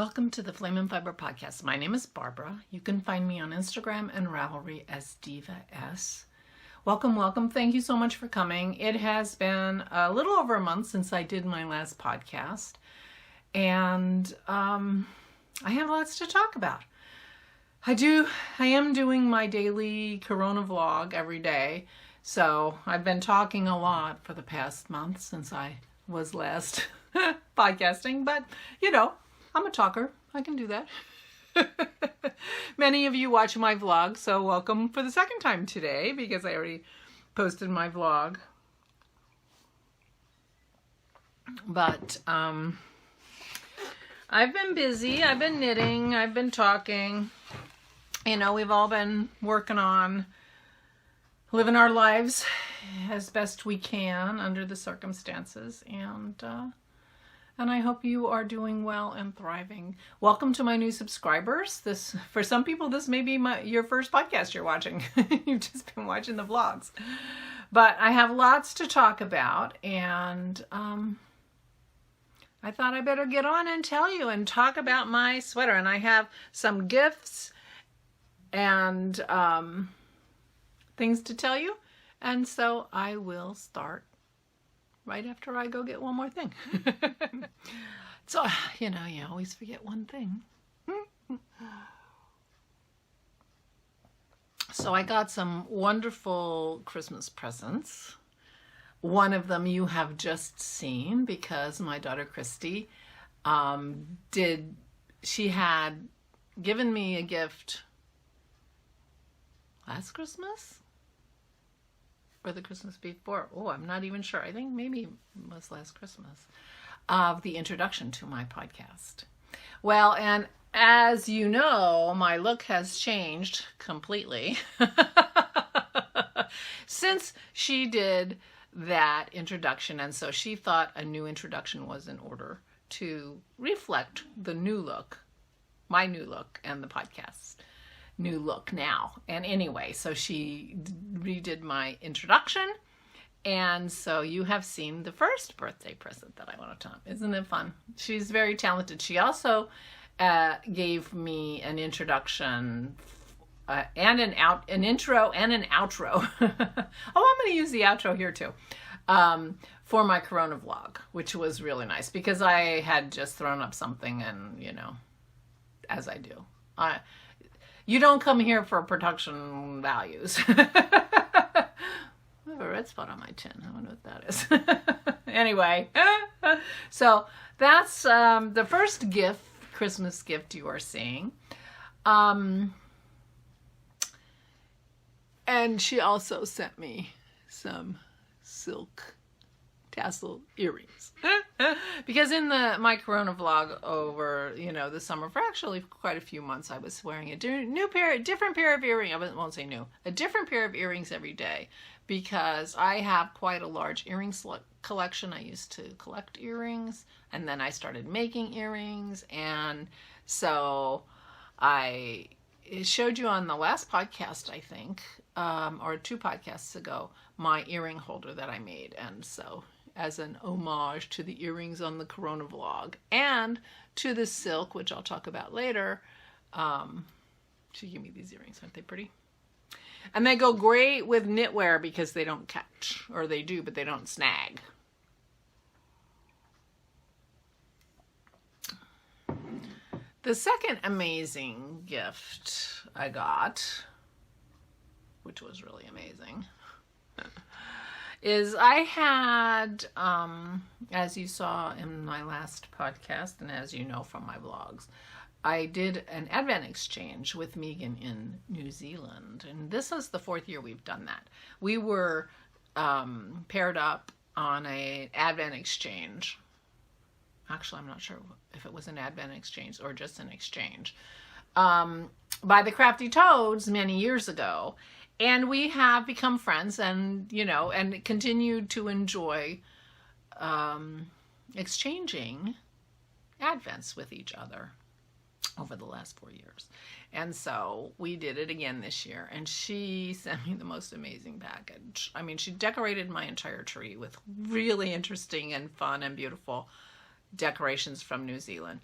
Welcome to the Flame and Fiber Podcast. My name is Barbara. You can find me on Instagram and Ravelry as Diva S. Welcome, welcome. Thank you so much for coming. It has been a little over a month since I did my last podcast, and I have lots to talk about. I am doing my daily Corona vlog every day, so I've been talking a lot for the past month since I was last podcasting, but you know, I'm a talker. I can do that. Many of you watch my vlog, so welcome for the second time today because I already posted my vlog. But I've been busy. I've been knitting. I've been talking. You know, we've all been working on living our lives as best we can under the circumstances, and I hope you are doing well and thriving. Welcome to my new subscribers. For some people, this may be your first podcast you're watching. You've just been watching the vlogs. But I have lots to talk about, and I thought I better get on and tell you and talk about my sweater. And I have some gifts and things to tell you. And so I will start right after I go get one more thing. So, you know, you always forget one thing. So I got some wonderful Christmas presents. One of them you have just seen because my daughter Kristi she had given me a gift last Christmas? Or the Christmas before. Oh, I'm not even sure. I think maybe it was last Christmas. Of the introduction to my podcast. Well, and as you know, my look has changed completely since she did that introduction. And so she thought a new introduction was in order to reflect the new look, my new look, and the podcast's new look now. And anyway, so she redid my introduction, and so you have seen the first birthday present that I want to talk. Isn't it fun? She's very talented. She also gave me an introduction and an intro and an outro. Oh, I'm going to use the outro here too, for my Corona vlog, which was really nice because I had just thrown up something, and you know, as I do, you don't come here for production values. I have a red spot on my chin. I wonder what that is. Anyway, so that's the first gift, Christmas gift you are seeing. And she also sent me some silk tassel earrings. Because in my Corona vlog over, you know, the summer, for actually quite a few months, I was wearing a different pair of earrings. I won't say new, a different pair of earrings every day because I have quite a large earrings collection. I used to collect earrings, and then I started making earrings, and so I showed you on the last podcast, I think, or 2 podcasts ago, my earring holder that I made, and so as an homage to the earrings on the Corona vlog and to the silk, which I'll talk about later. She gave me these earrings. Aren't they pretty? And they go great with knitwear because they don't catch, or they do, but they don't snag. The second amazing gift I got, which was really amazing, is I had, as you saw in my last podcast, and as you know from my vlogs, I did an Advent exchange with Megan in New Zealand. And this is the 4th year we've done that. We were paired up on an Advent exchange. Actually, I'm not sure if it was an Advent exchange or just an exchange. By the Crafty Toads many years ago. And we have become friends and, you know, and continued to enjoy exchanging Advents with each other over the last 4 years. And so we did it again this year, and she sent me the most amazing package. I mean, she decorated my entire tree with really interesting and fun and beautiful decorations from New Zealand.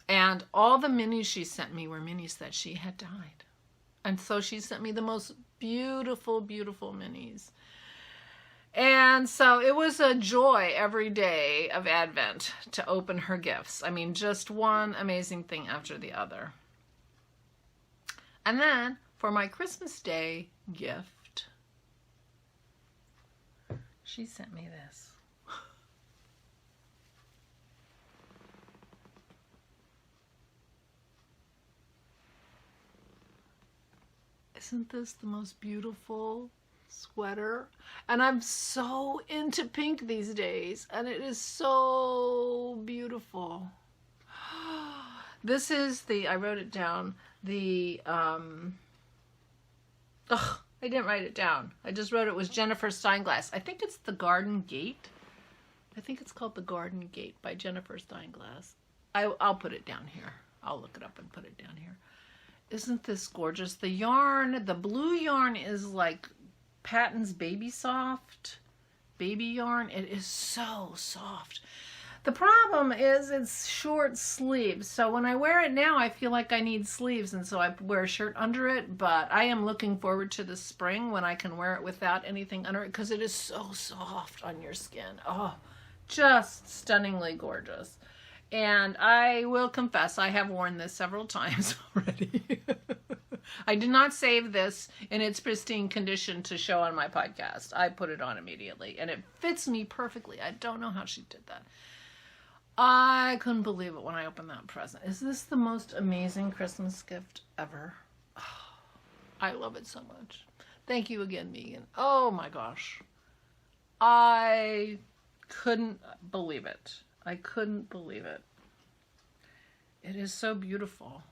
And all the minis she sent me were minis that she had dyed. And so she sent me the most beautiful, beautiful minis. And so it was a joy every day of Advent to open her gifts. I mean, just one amazing thing after the other. And then for my Christmas Day gift, she sent me this. Isn't this the most beautiful sweater? And I'm so into pink these days, and it is so beautiful. This is the, I wrote it down, the, I didn't write it down. I just wrote it was Jennifer Steinglass. I think it's the Garden Gate. I think it's called the Garden Gate by Jennifer Steinglass. I'll put it down here. I'll look it up and put it down here. Isn't this gorgeous? The yarn, the blue yarn is like Patton's Baby Soft baby yarn. It is so soft. The problem is it's short sleeves. So when I wear it now, I feel like I need sleeves. And so I wear a shirt under it. But I am looking forward to the spring when I can wear it without anything under it, because it is so soft on your skin. Oh, just stunningly gorgeous. And I will confess, I have worn this several times already. I did not save this in its pristine condition to show on my podcast. I put it on immediately, and it fits me perfectly. I don't know how she did that. I couldn't believe it when I opened that present. Is this the most amazing Christmas gift ever? Oh, I love it so much. Thank you again, Megan. Oh my gosh. I couldn't believe it. I couldn't believe it. It is so beautiful.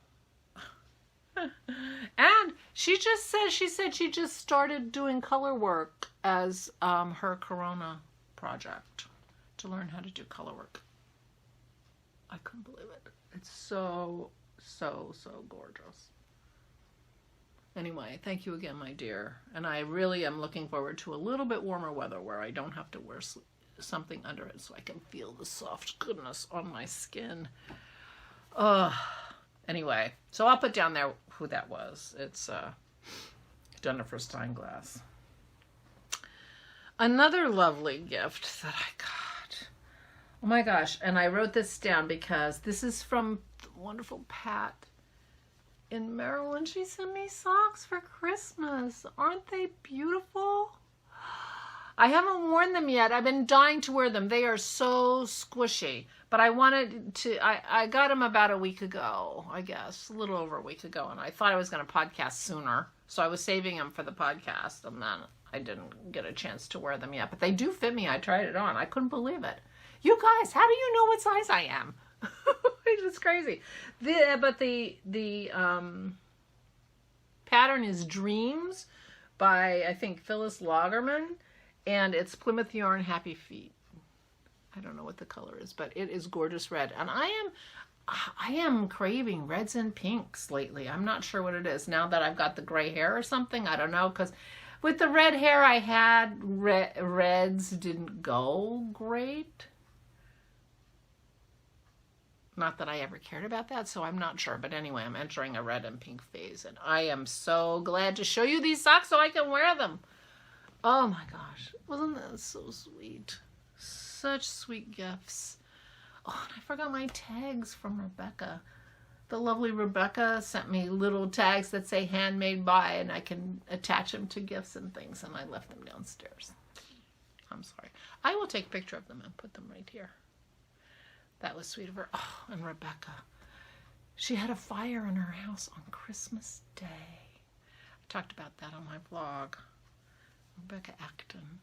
And she said she just started doing color work as her Corona project to learn how to do color work. I couldn't believe it. It's so, so, so gorgeous. Anyway, thank you again, my dear. And I really am looking forward to a little bit warmer weather where I don't have to wear something under it so I can feel the soft goodness on my skin. Anyway, so I'll put down there who that was. It's Jennifer Steinglass. Another lovely gift that I got. Oh my gosh, and I wrote this down because this is from the wonderful Pat in Maryland. She sent me socks for Christmas. Aren't they beautiful? I haven't worn them yet. I've been dying to wear them. They are so squishy. But I wanted to, I got them about a week ago, I guess. A little over a week ago. And I thought I was going to podcast sooner. So I was saving them for the podcast. And then I didn't get a chance to wear them yet. But they do fit me. I tried it on. I couldn't believe it. You guys, how do you know what size I am? It's just crazy. But the pattern is Dreams by, I think, Phyllis Lagerman. And it's Plymouth Yarn Happy Feet. I don't know what the color is, but it is gorgeous red. And I am craving reds and pinks lately. I'm not sure what it is. Now that I've got the gray hair or something, I don't know. Because with the red hair I had, reds didn't go great. Not that I ever cared about that, so I'm not sure. But anyway, I'm entering a red and pink phase. And I am so glad to show you these socks so I can wear them. Oh my gosh, wasn't that so sweet? Such sweet gifts. Oh, and I forgot my tags from Rebecca. The lovely Rebecca sent me little tags that say handmade by, and I can attach them to gifts and things, and I left them downstairs. I'm sorry. I will take a picture of them and put them right here. That was sweet of her. Oh, and Rebecca. She had a fire in her house on Christmas Day. I talked about that on my blog. Rebecca Acton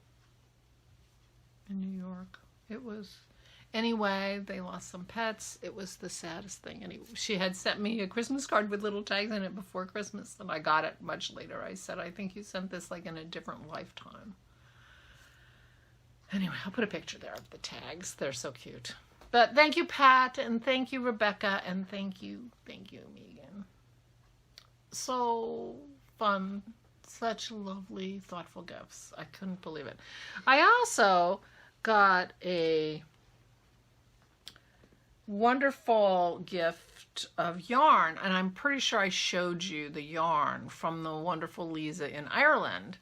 in New York. It was, anyway, they lost some pets. It was the saddest thing. Anyway, she had sent me a Christmas card with little tags in it before Christmas, and I got it much later. I said, I think you sent this like in a different lifetime. Anyway, I'll put a picture there of the tags. They're so cute. But thank you, Pat, and thank you, Rebecca, and thank you, Megan. So fun. Such lovely, thoughtful gifts. I couldn't believe it. I also got a wonderful gift of yarn, and I'm pretty sure I showed you the yarn from the wonderful Lisa in Ireland.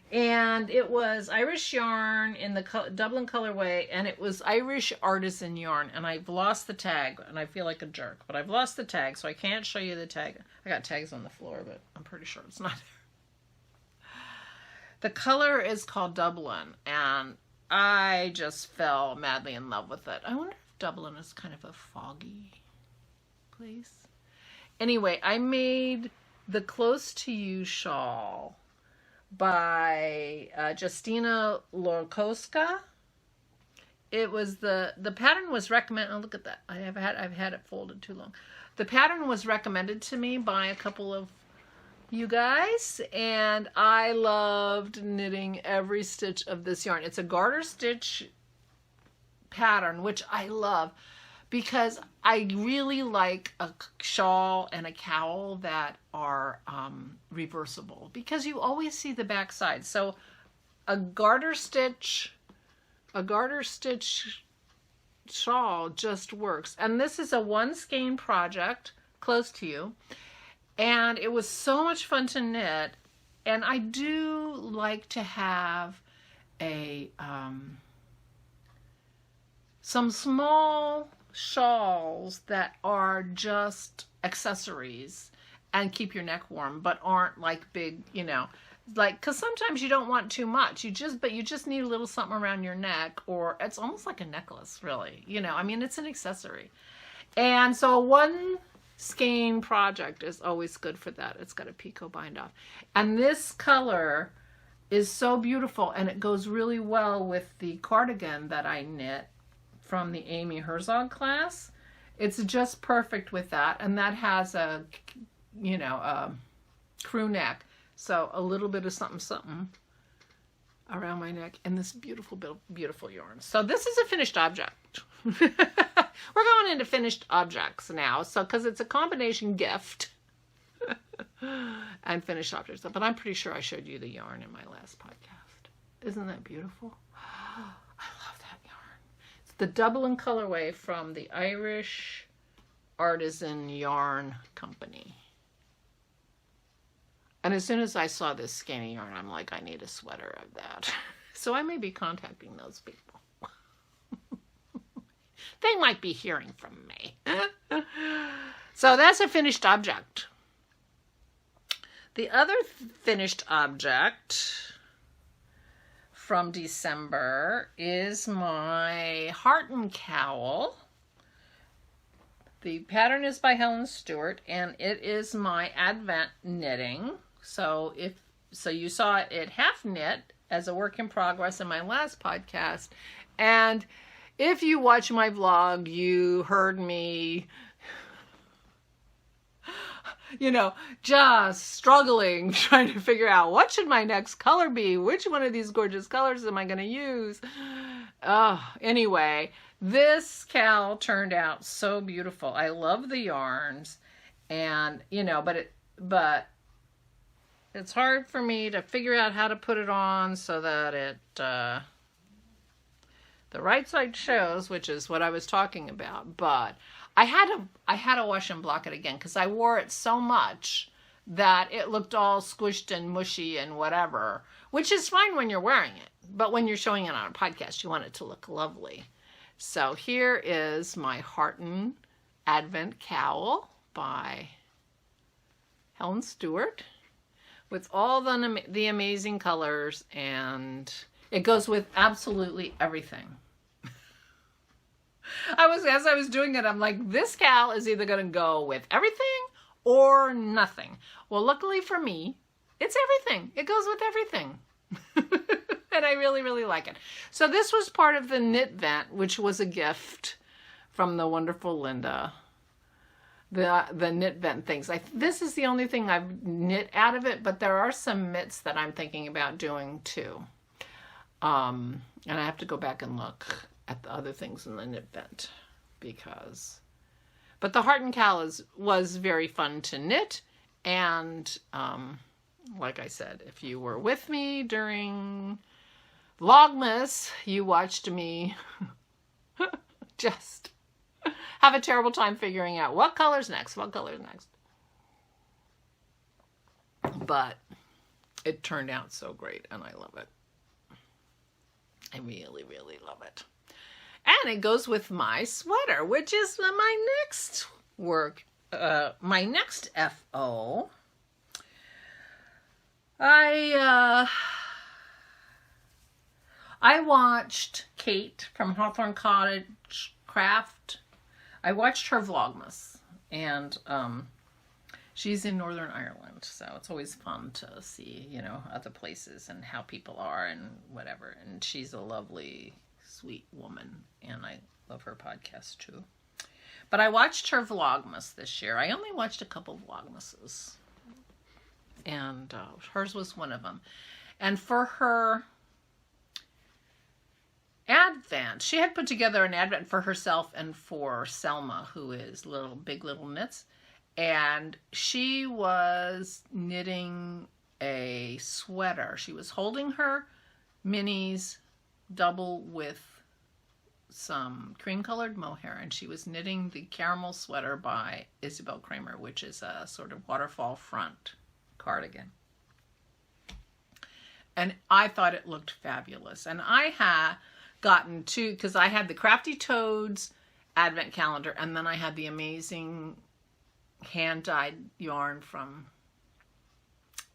And it was Irish yarn in the Dublin colorway, and it was Irish Artisan Yarn. And I've lost the tag, and I feel like a jerk, but I've lost the tag, so I can't show you the tag. I got tags on the floor, but I'm pretty sure it's not there. The color is called Dublin, and I just fell madly in love with it. I wonder if Dublin is kind of a foggy place. Anyway, I made the Close to You shawl by Justina Lorkowska. It was the pattern was recommended. Oh, look at that! I've had it folded too long. The pattern was recommended to me by a couple of you guys, and I loved knitting every stitch of this yarn. It's a garter stitch pattern, which I love because I really like a shawl and a cowl that are reversible, because you always see the back side. So a garter stitch shawl just works. And this is a one skein project, Close to You, and it was so much fun to knit. And I do like to have a some small shawls that are just accessories and keep your neck warm, but aren't like big, you know, like, because sometimes you don't want too much. You just need a little something around your neck, or it's almost like a necklace, really. You know, I mean, it's an accessory. And so one skein project is always good for that. It's got a picot bind off. And this color is so beautiful, and it goes really well with the cardigan that I knit from the Amy Herzog class. It's just perfect with that, and that has a, you know, a crew neck, so a little bit of something around my neck, and this beautiful yarn. So this is a finished object. We're going into finished objects now, so because it's a combination gift and finished objects. But I'm pretty sure I showed you the yarn in my last podcast. Isn't that beautiful? The Dublin colorway from the Irish Artisan Yarn Company. And as soon as I saw this skinny yarn, I'm like, I need a sweater of that. So I may be contacting those people. They might be hearing from me. So that's a finished object. The other finished object from December is my Hearten Cowl. The pattern is by Helen Stewart, and it is my Advent knitting. So you saw it half knit as a work in progress in my last podcast. And if you watch my vlog, you heard me, you know, just struggling, trying to figure out what should my next color be? Which one of these gorgeous colors am I going to use? Anyway, this cowl turned out so beautiful. I love the yarns, and, you know, but it's hard for me to figure out how to put it on so that it, the right side shows, which is what I was talking about, but I had to wash and block it again because I wore it so much that it looked all squished and mushy and whatever, which is fine when you're wearing it. But when you're showing it on a podcast, you want it to look lovely. So here is my Hearten Advent Cowl by Helen Stewart with all the amazing colors, and it goes with absolutely everything. As I was doing it, I'm like, this cowl is either going to go with everything or nothing. Well, luckily for me, it's everything. It goes with everything. And I really, really like it. So this was part of the Knitvent, which was a gift from the wonderful Linda. The Knitvent things. This is the only thing I've knit out of it, but there are some mitts that I'm thinking about doing too. And I have to go back and look at the other things in the Knitvent but the Hearten Cowl was very fun to knit, and like I said, if you were with me during Vlogmas, you watched me just have a terrible time figuring out what color's next, But it turned out so great, and I love it. I really, really love it. And it goes with my sweater, which is my next work, my next FO. I watched Kate from Hawthorne Cottage Craft. I watched her Vlogmas, and she's in Northern Ireland, so it's always fun to see, you know, other places and how people are and whatever. And she's a lovely, sweet woman, and I love her podcast too. But I watched her Vlogmas this year. I only watched a couple Vlogmases, and hers was one of them. And for her Advent, she had put together an Advent for herself and for Selma, who is Big Little Knits. And she was knitting a sweater. She was holding her minis double with some cream-colored mohair, and she was knitting the caramel sweater by Isabel Kramer, which is a sort of waterfall front cardigan. And I thought it looked fabulous. And I had gotten two, because I had the Crafty Toads Advent calendar, and then I had the amazing hand-dyed yarn from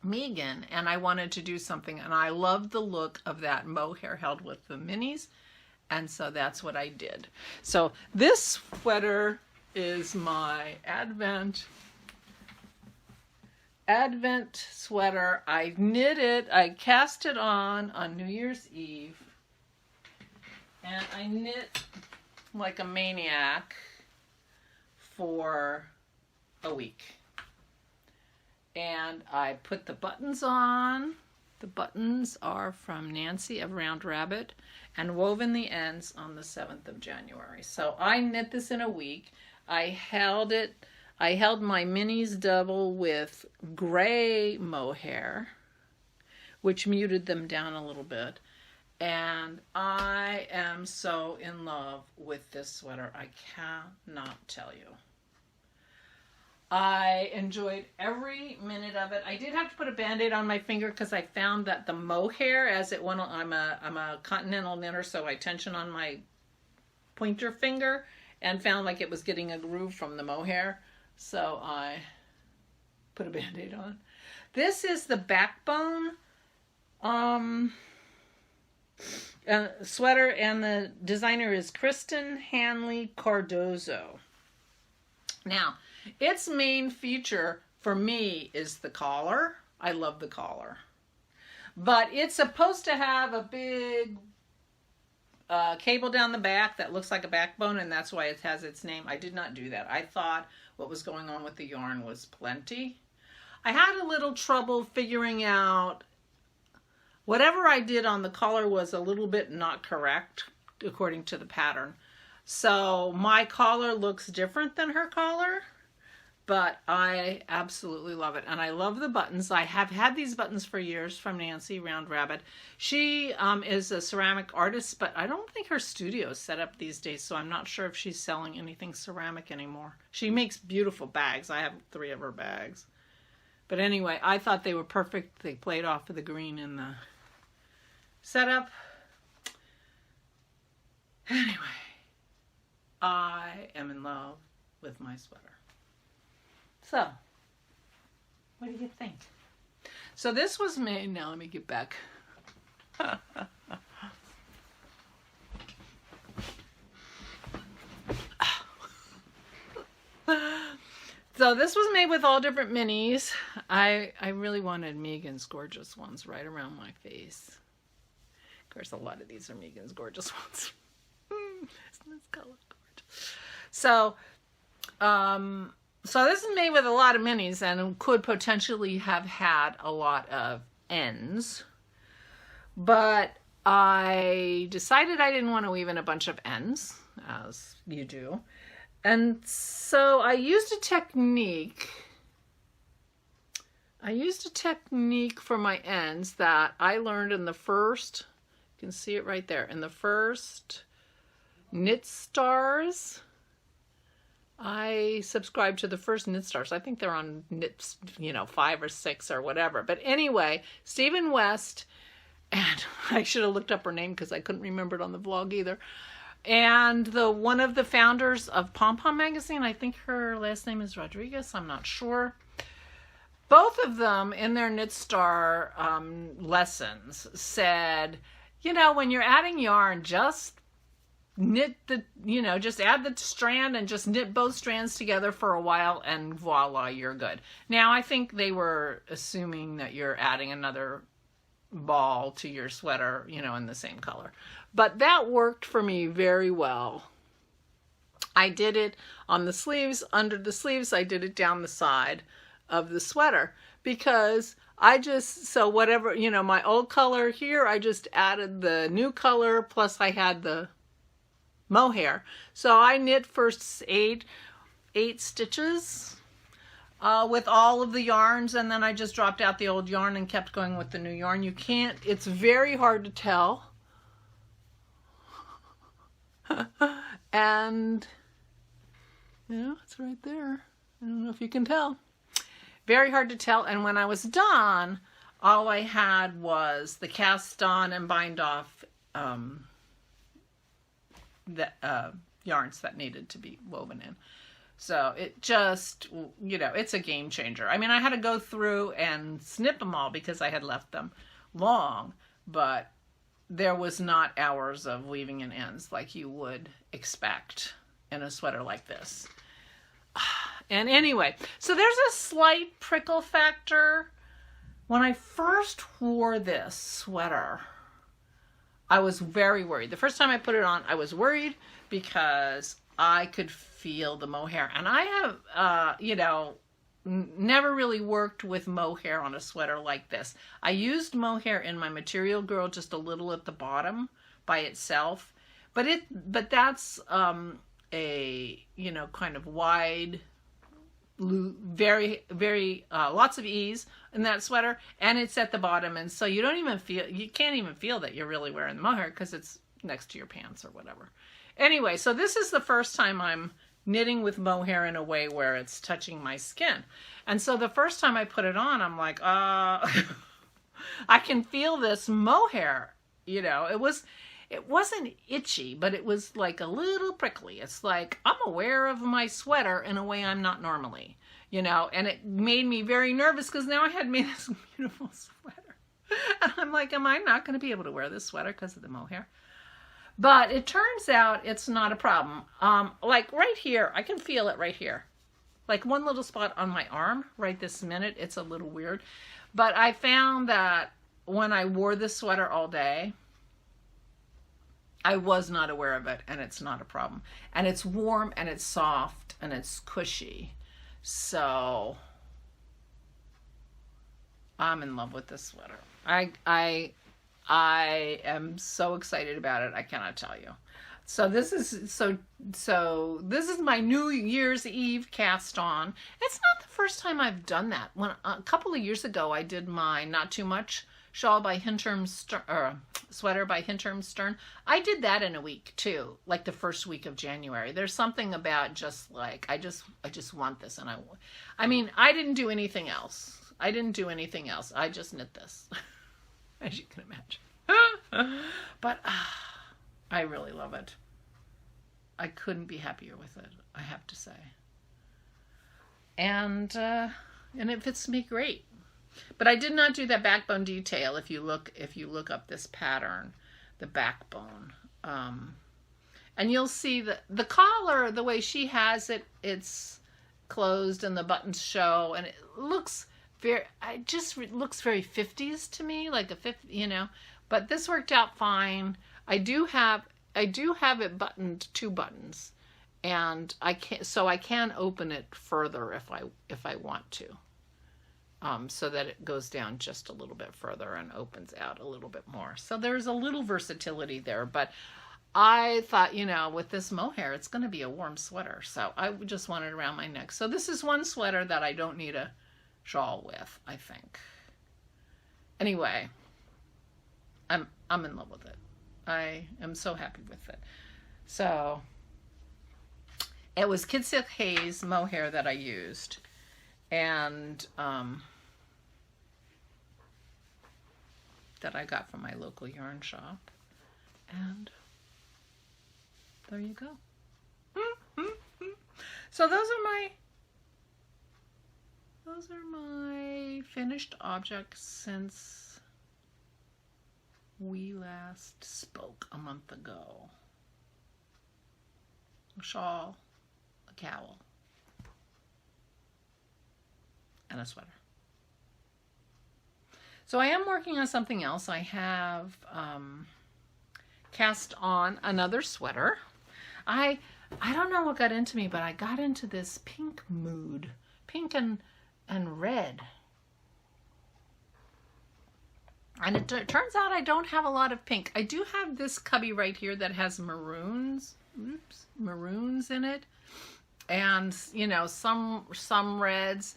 Megan, and I wanted to do something, and I loved the look of that mohair held with the minis, and so that's what I did. So this sweater is my Advent sweater. I knit it, I cast it on New Year's Eve, and I knit like a maniac for a week. And I put the buttons on. The buttons are from Nancy of Round Rabbit, and woven the ends on the 7th of January. So I knit this in a week. I held my minis double with gray mohair, which muted them down a little bit. And I am so in love with this sweater. I cannot tell you. I enjoyed every minute of it. I did have to put a Band-Aid on my finger because I found that the mohair, as it went, I'm a continental knitter, so I tension on my pointer finger and found like it was getting a groove from the mohair. So I put a Band-Aid on. This is the Backbone sweater, and the designer is Kristen Heney Cardoza. Now, its main feature for me is the collar. I love the collar. But it's supposed to have a big cable down the back that looks like a backbone, and that's why it has its name. I did not do that. I thought what was going on with the yarn was plenty. I had a little trouble figuring out whatever I did on the collar was a little bit not correct according to the pattern. So my collar looks different than her collar, but I absolutely love it. And I love the buttons. I have had these buttons for years from Nancy Round Rabbit. She is a ceramic artist, but I don't think her studio is set up these days, so I'm not sure if she's selling anything ceramic anymore. She makes beautiful bags. I have 3 of her bags. But anyway, I thought they were perfect. They played off of the green in the setup. Anyway, I am in love with my sweater. So, what do you think? So this was made, now let me get back. So this was made with all different minis. I really wanted Megan's gorgeous ones right around my face. Of course, a lot of these are Megan's gorgeous ones. Isn't this color gorgeous? So, so this is made with a lot of minis and could potentially have had a lot of ends. But I decided I didn't want to weave in a bunch of ends, as you do. And so I used a technique. For my ends that I learned in the first, you can see it right there, in the first Knit Stars I subscribe to the first Knit Stars. I think they're on Knit, 5 or 6 or whatever. But anyway, Stephen West, and I should have looked up her name because I couldn't remember it on the vlog either. And one of the founders of Pom Pom magazine, I think her last name is Rodriguez, I'm not sure. Both of them in their Knit Star lessons said, when you're adding yarn, just knit just add the strand and just knit both strands together for a while and voila, you're good. Now, I think they were assuming that you're adding another ball to your sweater, in the same color. But that worked for me very well. I did it on the sleeves, under the sleeves, I did it down the side of the sweater because whatever, my old color here, I just added the new color, plus I had the mohair. So I knit first eight stitches with all of the yarns, and then I just dropped out the old yarn and kept going with the new yarn. It's very hard to tell. And, it's right there. I don't know if you can tell. Very hard to tell. And when I was done, all I had was the cast on and bind off yarns that needed to be woven in. So it just, it's a game changer. I mean, I had to go through and snip them all because I had left them long, but there was not hours of weaving in ends like you would expect in a sweater like this. And anyway, so there's a slight prickle factor. When I first wore this sweater, I was very worried. The first time I put it on, I was worried because I could feel the mohair. And I have, never really worked with mohair on a sweater like this. I used mohair in my Material Girl just a little at the bottom by itself. But that's a, kind of wide, very, very, lots of ease in that sweater, and it's at the bottom, and so you can't even feel that you're really wearing the mohair because it's next to your pants or whatever. Anyway, so this is the first time I'm knitting with mohair in a way where it's touching my skin. And so the first time I put it on, I'm like, I can feel this mohair, it wasn't itchy, but it was like a little prickly. It's like, I'm aware of my sweater in a way I'm not normally, and it made me very nervous because now I had made this beautiful sweater. And I'm like, am I not going to be able to wear this sweater because of the mohair? But it turns out it's not a problem. Like right here, I can feel it right here. Like one little spot on my arm right this minute. It's a little weird. But I found that when I wore this sweater all day, I was not aware of it, and it's not a problem. And it's warm, and it's soft, and it's cushy. So I'm in love with this sweater. I am so excited about it. I cannot tell you. So this is my New Year's Eve cast on. It's not the first time I've done that. When a couple of years ago, I did my Not Too Much shawl by sweater by Hinterm Stern. I did that in a week too, like the first week of January. There's something about just like I just want this, and I mean I didn't do anything else. I just knit this, as you can imagine. But I really love it. I couldn't be happier with it, I have to say. And it fits me great. But I did not do that backbone detail. If you look up this pattern, the backbone, and you'll see the collar, the way she has it, it's closed and the buttons show, and it looks very 50s to me, like a 50, But this worked out fine. I do have it buttoned 2 buttons, and I can open it further if I want to. So that it goes down just a little bit further and opens out a little bit more. So there's a little versatility there, but I thought, with this mohair, it's going to be a warm sweater. So I just want it around my neck. So this is one sweater that I don't need a shawl with, I think. Anyway, I'm in love with it. I am so happy with it. So It was Kidsilk Haze mohair that I used. And that I got from my local yarn shop. And there you go. So those are my finished objects since we last spoke a month ago. A shawl, a cowl, and a sweater. So I am working on something else. I have cast on another sweater. I don't know what got into me, but I got into this pink mood. Pink and red. And it turns out I don't have a lot of pink. I do have this cubby right here that has maroons. Oops, maroons in it. And, you know, some reds.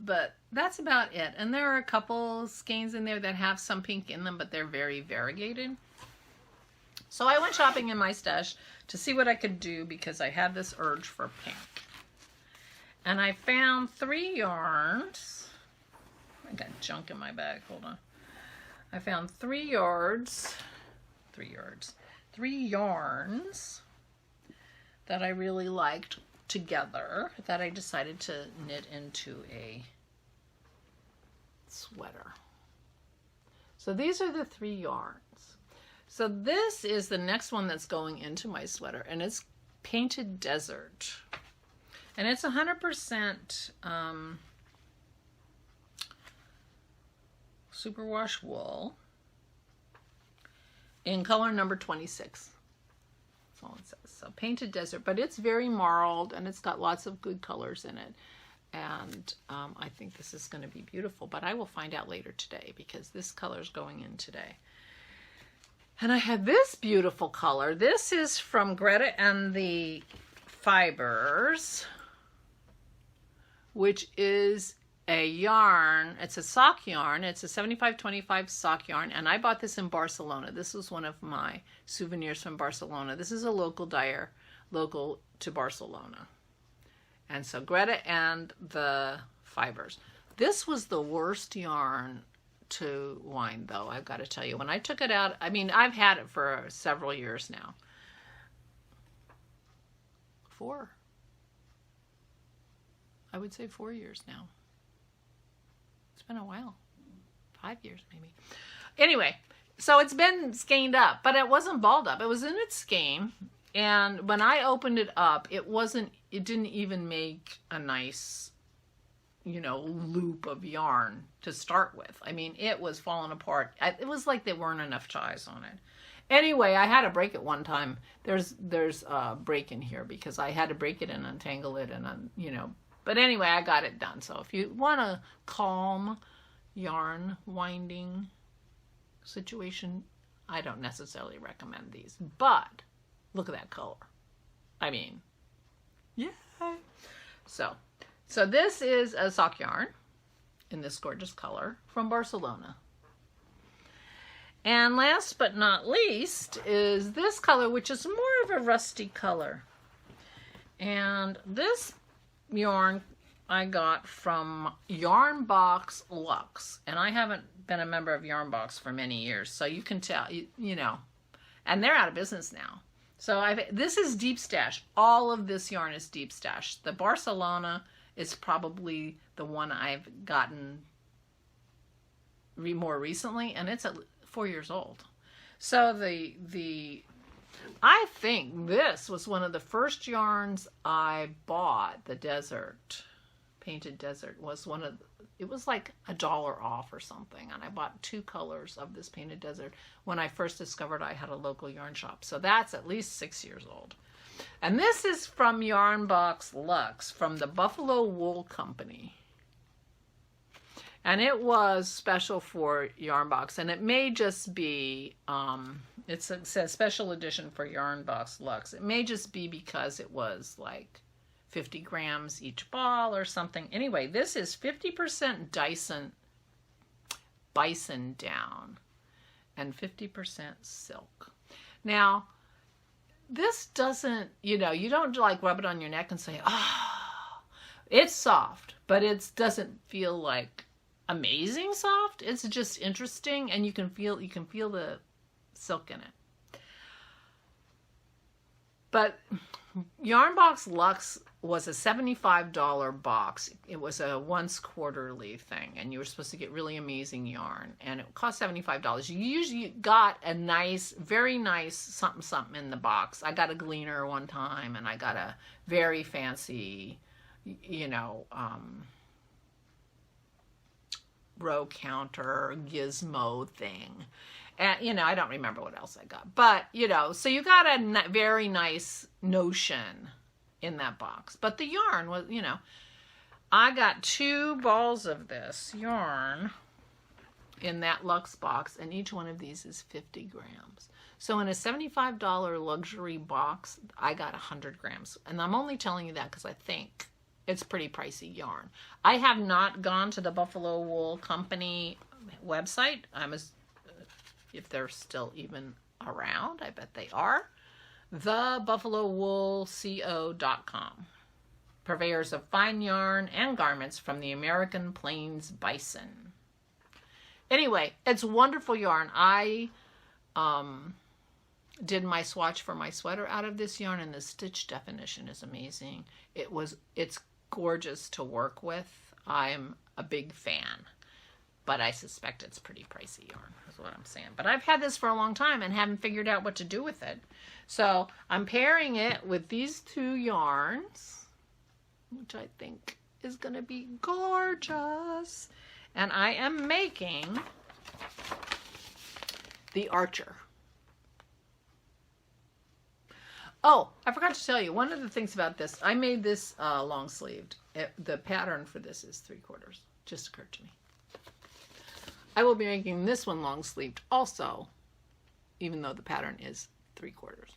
But that's about it. And there are a couple skeins in there that have some pink in them, but they're very variegated. So I went shopping in my stash to see what I could do because I had this urge for pink. And I found 3 yarns. I got junk in my bag. Hold on. I found 3 yarns that I really liked together that I decided to knit into a sweater. So these are the 3 yarns. So this is the next one that's going into my sweater, and it's Painted Desert. And it's 100% superwash wool in color number 26. That's all it says. So Painted Desert, but it's very marled and it's got lots of good colors in it. And I think this is going to be beautiful, but I will find out later today because this color is going in today. And I have this beautiful color. This is from Greta and the Fibers, which is a yarn. It's a sock yarn. It's a 75-25 sock yarn. And I bought this in Barcelona. This was one of my souvenirs from Barcelona. This is a local dyer, local to Barcelona. And so Greta and the Fibers. This was the worst yarn to wind, though, I've got to tell you. When I took it out, I mean, I've had it for several years now. 4. I would say 4 years now. It's been a while. 5 years, maybe. Anyway, so it's been skeined up, but it wasn't balled up. It was in its skein, and when I opened it up, it didn't even make a nice, you know, loop of yarn to start with. I mean, it was falling apart. It was like there weren't enough ties on it. Anyway, I had to break it one time. There's a break in here because I had to break it and untangle it and, you know. But anyway, I got it done. So if you want a calm yarn winding situation, I don't necessarily recommend these. But look at that color. I mean, yeah. So this is a sock yarn in this gorgeous color from Barcelona. And last but not least is this color, which is more of a rusty color. And this yarn I got from Yarn Box Luxe. And I haven't been a member of Yarn Box for many years, so you can tell, you know. And they're out of business now. So this is deep stash. All of this yarn is deep stash. The Barcelona is probably the one I've gotten more recently, and it's 4 years old. So I think this was one of the first yarns I bought. The Desert, Painted Desert, was it was like $1 off or something, and I bought 2 colors of this Painted Desert when I first discovered I had a local yarn shop. So that's at least 6 years old. And this is from Yarn Box Luxe, from the Buffalo Wool Company. And it was special for Yarn Box, and it may just be, it says special edition for Yarn Box Luxe. It may just be because it was like 50 grams each ball or something. Anyway, this is 50% bison down and 50% silk. Now, this doesn't, you know, you don't like rub it on your neck and say, oh, it's soft, but it doesn't feel like amazing soft. It's just interesting, and you can feel the silk in it. But Yarn Box Luxe was a $75 box. It was a once quarterly thing, and you were supposed to get really amazing yarn, and it cost $75. You usually got a nice, very nice something in the box. I got a gleaner one time, and I got a very fancy, you know, row counter gizmo thing. And, you know, I don't remember what else I got. But, you know, so you got a very nice notion in that box. But the yarn was, you know, I got 2 balls of this yarn in that Luxe box, and each one of these is 50 grams. So in a $75 luxury box, I got 100 grams. And I'm only telling you that because I think it's pretty pricey yarn. I have not gone to the Buffalo Wool Company website. If they're still even around, I bet they are. TheBuffaloWoolCO.com. Purveyors of fine yarn and garments from the American Plains bison. Anyway, it's wonderful yarn. I did my swatch for my sweater out of this yarn, and the stitch definition is amazing. It's gorgeous to work with. I'm a big fan, but I suspect it's pretty pricey yarn, is what I'm saying. But I've had this for a long time and haven't figured out what to do with it. So I'm pairing it with these 2 yarns, which I think is going to be gorgeous. And I am making the Archer. Oh, I forgot to tell you, one of the things about this, I made this long sleeved. The pattern for this is 3/4. Just occurred to me. I will be making this one long sleeved also, even though the pattern is 3/4.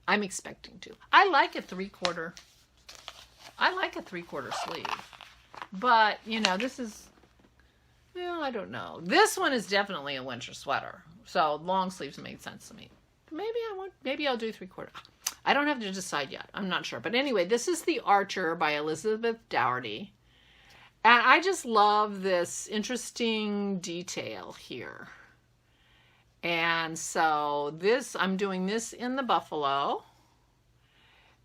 I'm expecting to. I like a 3/4. I like a 3/4 sleeve. But, you know, this is, well, I don't know. This one is definitely a winter sweater. So long sleeves make sense to me. Maybe I'll do 3/4. I don't have to decide yet. I'm not sure. But anyway, this is the Archer by Elizabeth Dougherty. And I just love this interesting detail here. And so this, I'm doing this in the buffalo.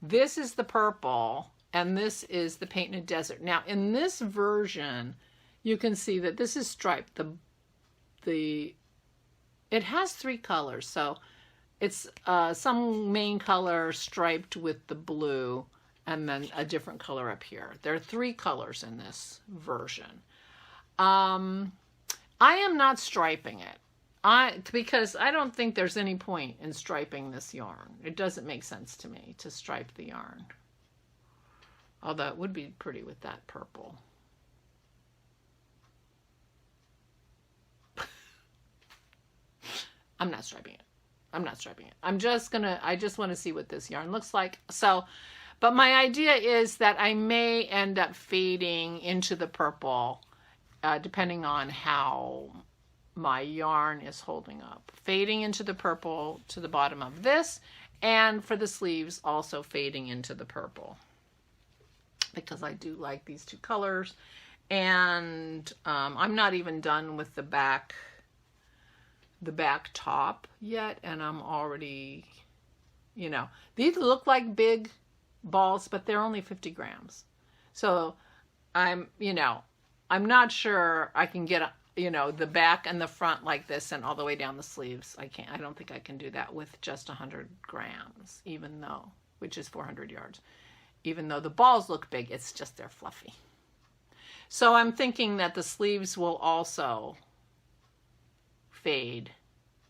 This is the purple, and this is the Painted Desert. Now, in this version, you can see that this is striped. It has 3 colors, so it's some main color striped with the blue, and then a different color up here. There are 3 colors in this version. I am not striping it. Because I don't think there's any point in striping this yarn. It doesn't make sense to me to stripe the yarn. Although it would be pretty with that purple. I'm not striping it. I'm not striping it. I just want to see what this yarn looks like. So, but my idea is that I may end up fading into the purple, depending on how my yarn is holding up. Fading into the purple to the bottom of this, and for the sleeves also fading into the purple, because I do like these 2 colors. And I'm not even done with the back top yet, and I'm already, you know, these look like big balls, but they're only 50 grams. So I'm not sure I can get the back and the front like this and all the way down the sleeves. I don't think I can do that with just 100 grams, which is 400 yards. Even though the balls look big, it's just they're fluffy. So I'm thinking that the sleeves will also fade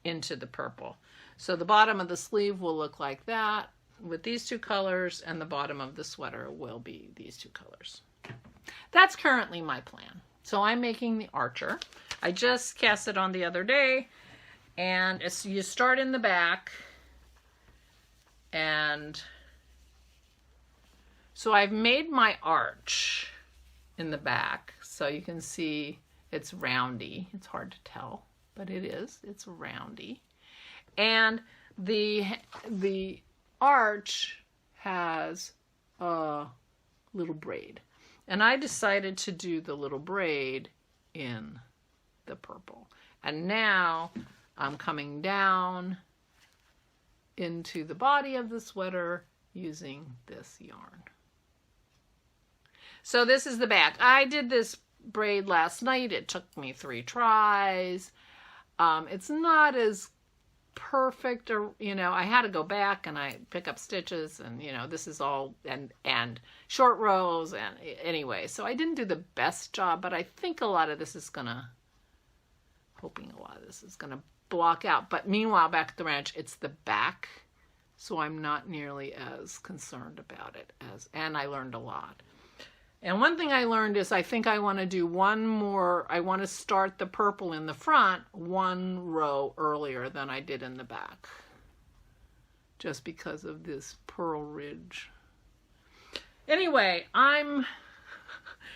into the purple. So the bottom of the sleeve will look like that with these 2 colors, and the bottom of the sweater will be these 2 colors. That's currently my plan. So I'm making the Archer. I just cast it on the other day, and you start in the back, and so I've made my arch in the back, so you can see it's roundy. It's hard to tell, but it is. It's roundy. And the arch has a little braid. And I decided to do the little braid in the purple. And now I'm coming down into the body of the sweater using this yarn. So this is the back. I did this braid last night. It took me 3 tries. It's not as perfect, or I had to go back and I pick up stitches, and this is all and short rows, and anyway, so I didn't do the best job, but I think a lot of this is gonna block out. But meanwhile, back at the ranch, it's the back, so I'm not nearly as concerned about it and I learned a lot. And one thing I learned is I think I want to do one more. I want to start the purple in the front 1 row earlier than I did in the back, just because of this purl ridge. Anyway, I'm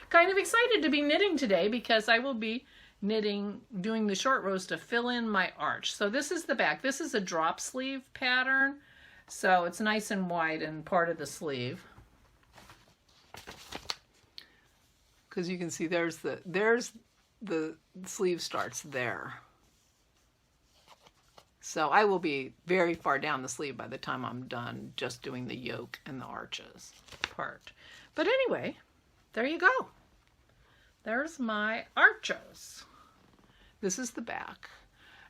kind of excited to be knitting today because I will be doing the short rows to fill in my arch. So this is the back. This is a drop sleeve pattern, so it's nice and wide in part of the sleeve. Because you can see there's the sleeve starts there. So I will be very far down the sleeve by the time I'm done just doing the yoke and the arches part. But anyway, there you go. There's my arches. This is the back.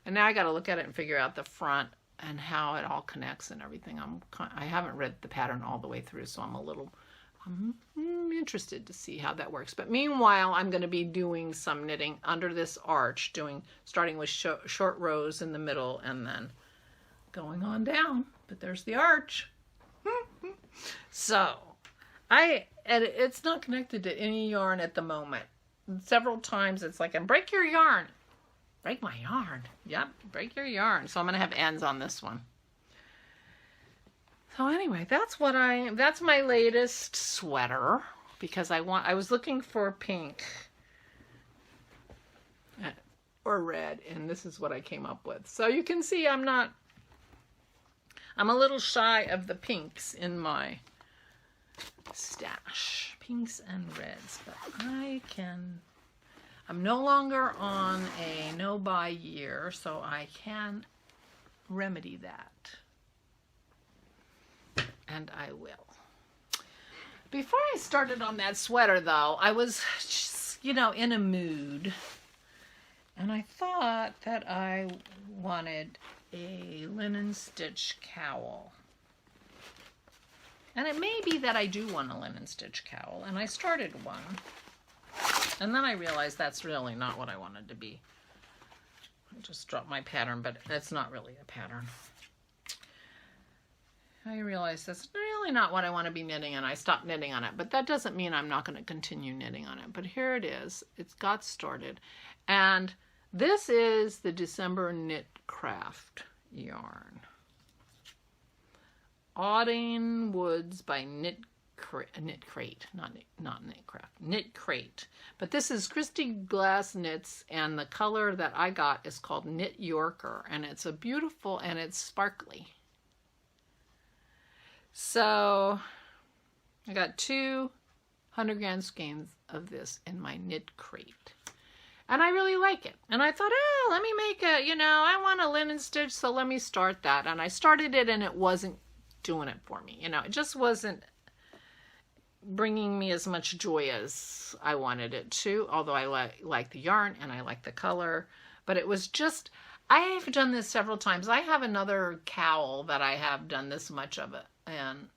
And now I got to look at it and figure out the front and how it all connects and everything. I haven't read the pattern all the way through, so I'm interested to see how that works. But meanwhile, I'm going to be doing some knitting under this arch, starting with short rows in the middle and then going on down. But there's the arch. So, it's not connected to any yarn at the moment. Several times it's like, and break your yarn. Break my yarn. Yep, break your yarn. So I'm going to have ends on this one. So anyway, that's my latest sweater, because I was looking for pink or red, and this is what I came up with. So you can see I'm a little shy of the pinks in my stash, pinks and reds, but I'm no longer on a no-buy year, so I can remedy that. And I will. Before I started on that sweater, though, I was just, in a mood. And I thought that I wanted a linen stitch cowl. And it may be that I do want a linen stitch cowl. And I started one. And then I realized that's really not what I wanted to be. I just dropped my pattern, but it's not really a pattern. I realized that's really not what I want to be knitting, and I stopped knitting on it. But that doesn't mean I'm not going to continue knitting on it. But here it is. It's got started. And this is the December Knit Craft yarn. Awning Woods by Knit Crate. Not Knit Craft. Knit Crate. But this is Kristi Glass Knits, and the color that I got is called Knit Yorker. And it's a beautiful, and it's sparkly. So I got 2 100-gram skeins of this in my Knit Crate. And I really like it. And I thought, let me make I want a linen stitch, so let me start that. And I started it, and it wasn't doing it for me. It just wasn't bringing me as much joy as I wanted it to, although I like the yarn and I like the color. But it was just, I have done this several times. I have another cowl that I have done this much of it. And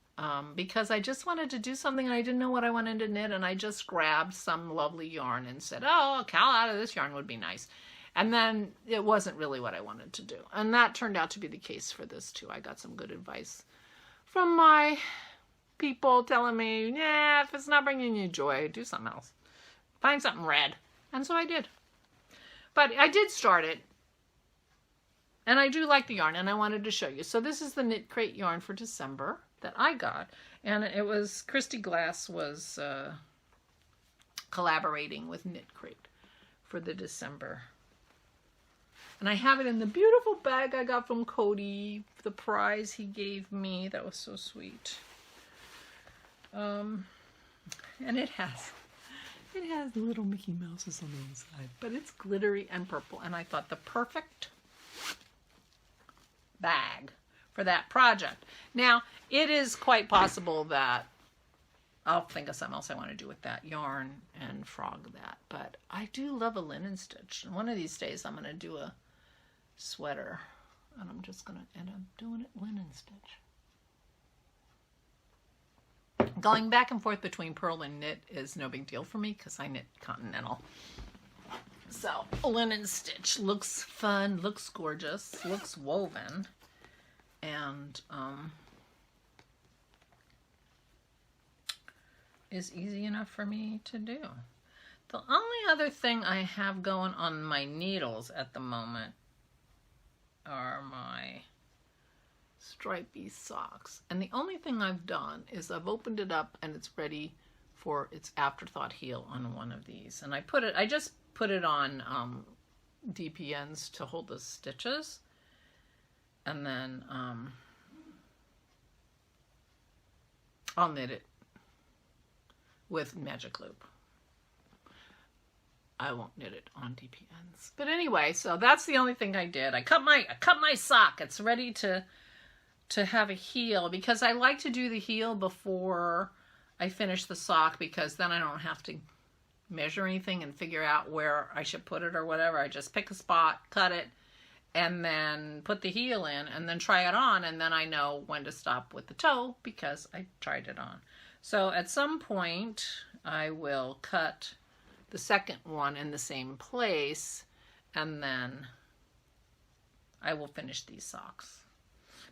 because I just wanted to do something and I didn't know what I wanted to knit, and I just grabbed some lovely yarn and said, a cowl out of this yarn would be nice. And then it wasn't really what I wanted to do. And that turned out to be the case for this too. I got some good advice from my people telling me, if it's not bringing you joy, do something else. Find something red. And so I did. But I did start it. And I do like the yarn, and I wanted to show you. So this is the Knit Crate yarn for December that I got. And it was, Kristi Glass was collaborating with Knit Crate for the December And I have it in the beautiful bag I got from Cody, the prize he gave me. That was so sweet. And it has little Mickey Mouses on the inside, but it's glittery and purple, and I thought the perfect bag for that project. Now, it is quite possible that I'll think of something else I want to do with that yarn and frog that, but I do love a linen stitch. And one of these days I'm going to do a sweater, and I'm just going to end up doing it linen stitch. Going back and forth between purl and knit is no big deal for me because I knit continental. So a linen stitch looks fun, looks gorgeous, looks woven, and is easy enough for me to do. The only other thing I have going on my needles at the moment are my stripy socks. And the only thing I've done is I've opened it up and it's ready for its afterthought heel on one of these. And I just put it on DPNs to hold the stitches. And then I'll knit it with magic loop. I won't knit it on DPNs. But anyway, so that's the only thing I did. I cut my sock. It's ready to have a heel because I like to do the heel before I finish the sock because then I don't have to measure anything and figure out where I should put it or whatever. I just pick a spot, cut it, and then put the heel in and then try it on, and then I know when to stop with the toe because I tried it on. So at some point I will cut the second one in the same place, and then I will finish these socks.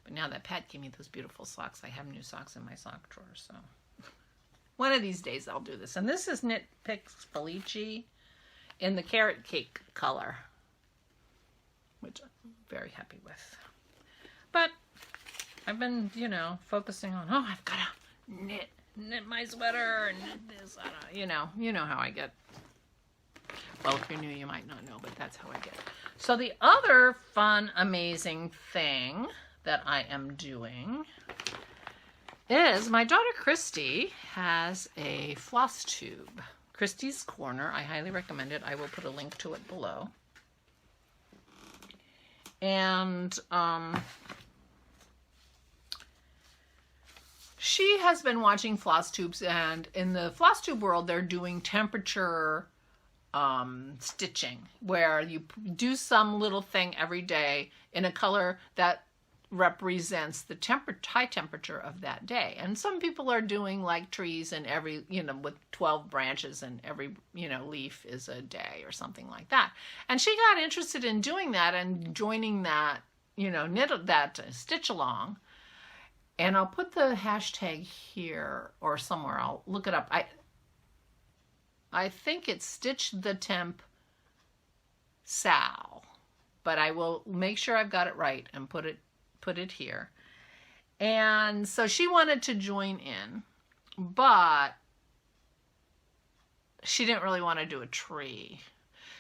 But now that Pat gave me those beautiful socks, I have new socks in my sock drawer, so one of these days I'll do this. And this is Knit Picks Felici in the carrot cake color, which I'm very happy with. But I've been, focusing on, I've got to knit my sweater and knit this. You know how I get. Well, if you're new, you might not know, but that's how I get. So the other fun, amazing thing that I am doing is my daughter Kristi has a Flosstube. Christys Corner. I highly recommend it. I will put a link to it below. And she has been watching Flosstubes, and in the Flosstube world, they're doing temperature stitching, where you do some little thing every day in a color that represents the high temperature of that day. And some people are doing like trees, and every, with 12 branches and every, leaf is a day or something like that. And she got interested in doing that and joining that, knit that stitch along. And I'll put the hashtag here or somewhere. I'll look it up. I think it's Stitch the Temp Sal, but I will make sure I've got it right and put it here. And so she wanted to join in, but she didn't really want to do a tree.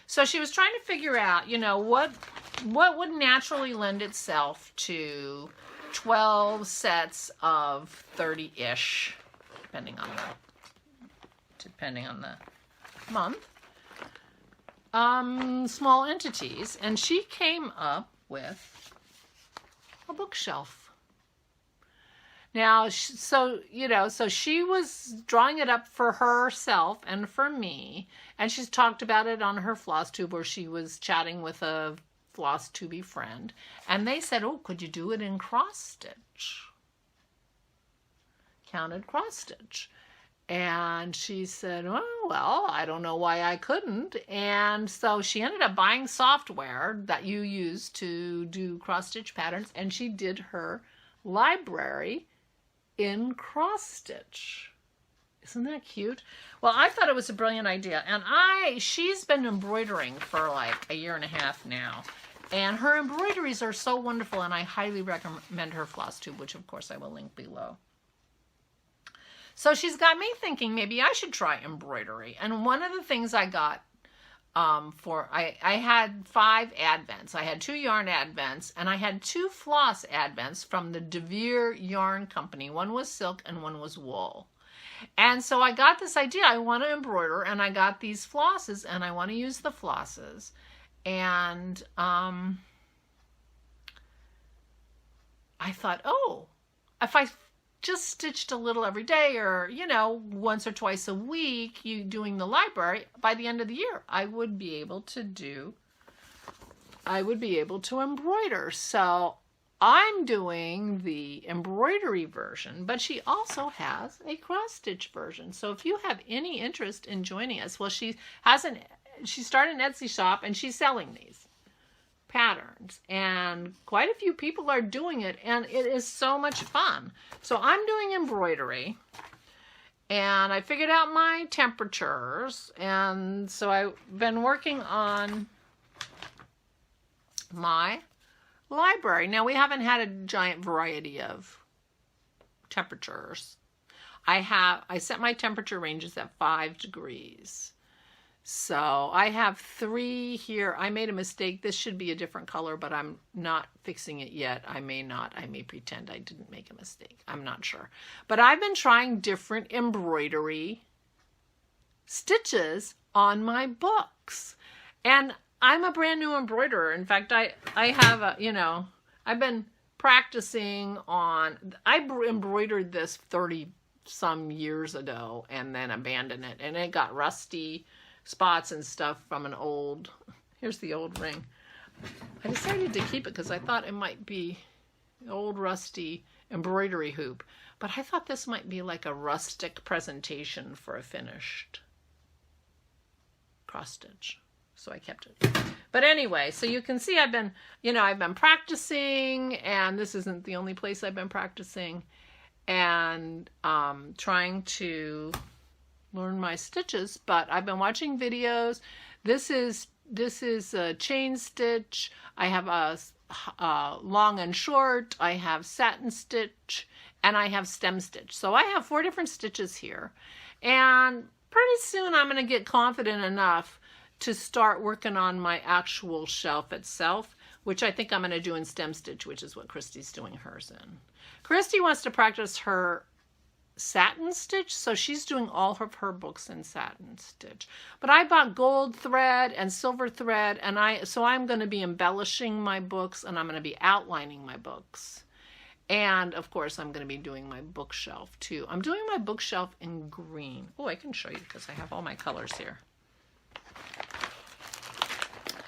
So she was trying to figure out, what would naturally lend itself to 12 sets of 30-ish, depending on the month, small entities. And she came up with a bookshelf. Now, so she was drawing it up for herself and for me, and she's talked about it on her Flosstube, where she was chatting with a Flosstube friend, and they said, could you do it in cross stitch? Counted cross stitch. And she said, well, I don't know why I couldn't. And so she ended up buying software that you use to do cross stitch patterns, and she did her library in cross stitch. Isn't that cute? Well, I thought it was a brilliant idea. And she's been embroidering for like a year and a half now. And her embroideries are so wonderful, and I highly recommend her Flosstube, which of course I will link below. So she's got me thinking maybe I should try embroidery. And one of the things I got I had 5 advents. I had 2 yarn advents, and I had 2 floss advents from the DeVere Yarn Company. One was silk and one was wool. And so I got this idea, I want to embroider, and I got these flosses, and I want to use the flosses. And I thought, oh, if I just stitched a little every day, or, you know, once or twice a week, you doing the library, by the end of the year, I would be able to embroider. So I'm doing the embroidery version, but she also has a cross stitch version. So if you have any interest in joining us, well, she started an Etsy shop and she's selling these patterns, and quite a few people are doing it, and it is so much fun. So I'm doing embroidery, and I figured out my temperatures, and so I've been working on my library. Now, we haven't had a giant variety of temperatures. I set my temperature ranges at 5 degrees. So I have 3 here. I made a mistake. This should be a different color, but I'm not fixing it yet. I may not. I may pretend I didn't make a mistake. I'm not sure. But I've been trying different embroidery stitches on my books. And I'm a brand new embroiderer. In fact, I have a, you know, I've been practicing on, I embroidered this 30 some years ago and then abandoned it. And it got rusty spots and stuff from an old, here's the old ring. I decided to keep it because I thought it might be an old rusty embroidery hoop, but I thought this might be like a rustic presentation for a finished cross stitch, so I kept it. But anyway, so you can see I've been practicing, and this isn't the only place I've been practicing, and trying to learn my stitches, but I've been watching videos. This is a chain stitch. I have a long and short. I have satin stitch, and I have stem stitch. So I have 4 different stitches here, and pretty soon I'm going to get confident enough to start working on my actual shelf itself, which I think I'm going to do in stem stitch, which is what Kristi's doing hers in. Kristi wants to practice her satin stitch, so she's doing all of her books in satin stitch. But I bought gold thread and silver thread, and I'm going to be embellishing my books, and I'm going to be outlining my books. And of course, I'm going to be doing my bookshelf too. I'm doing my bookshelf in green. Oh, I can show you because I have all my colors here.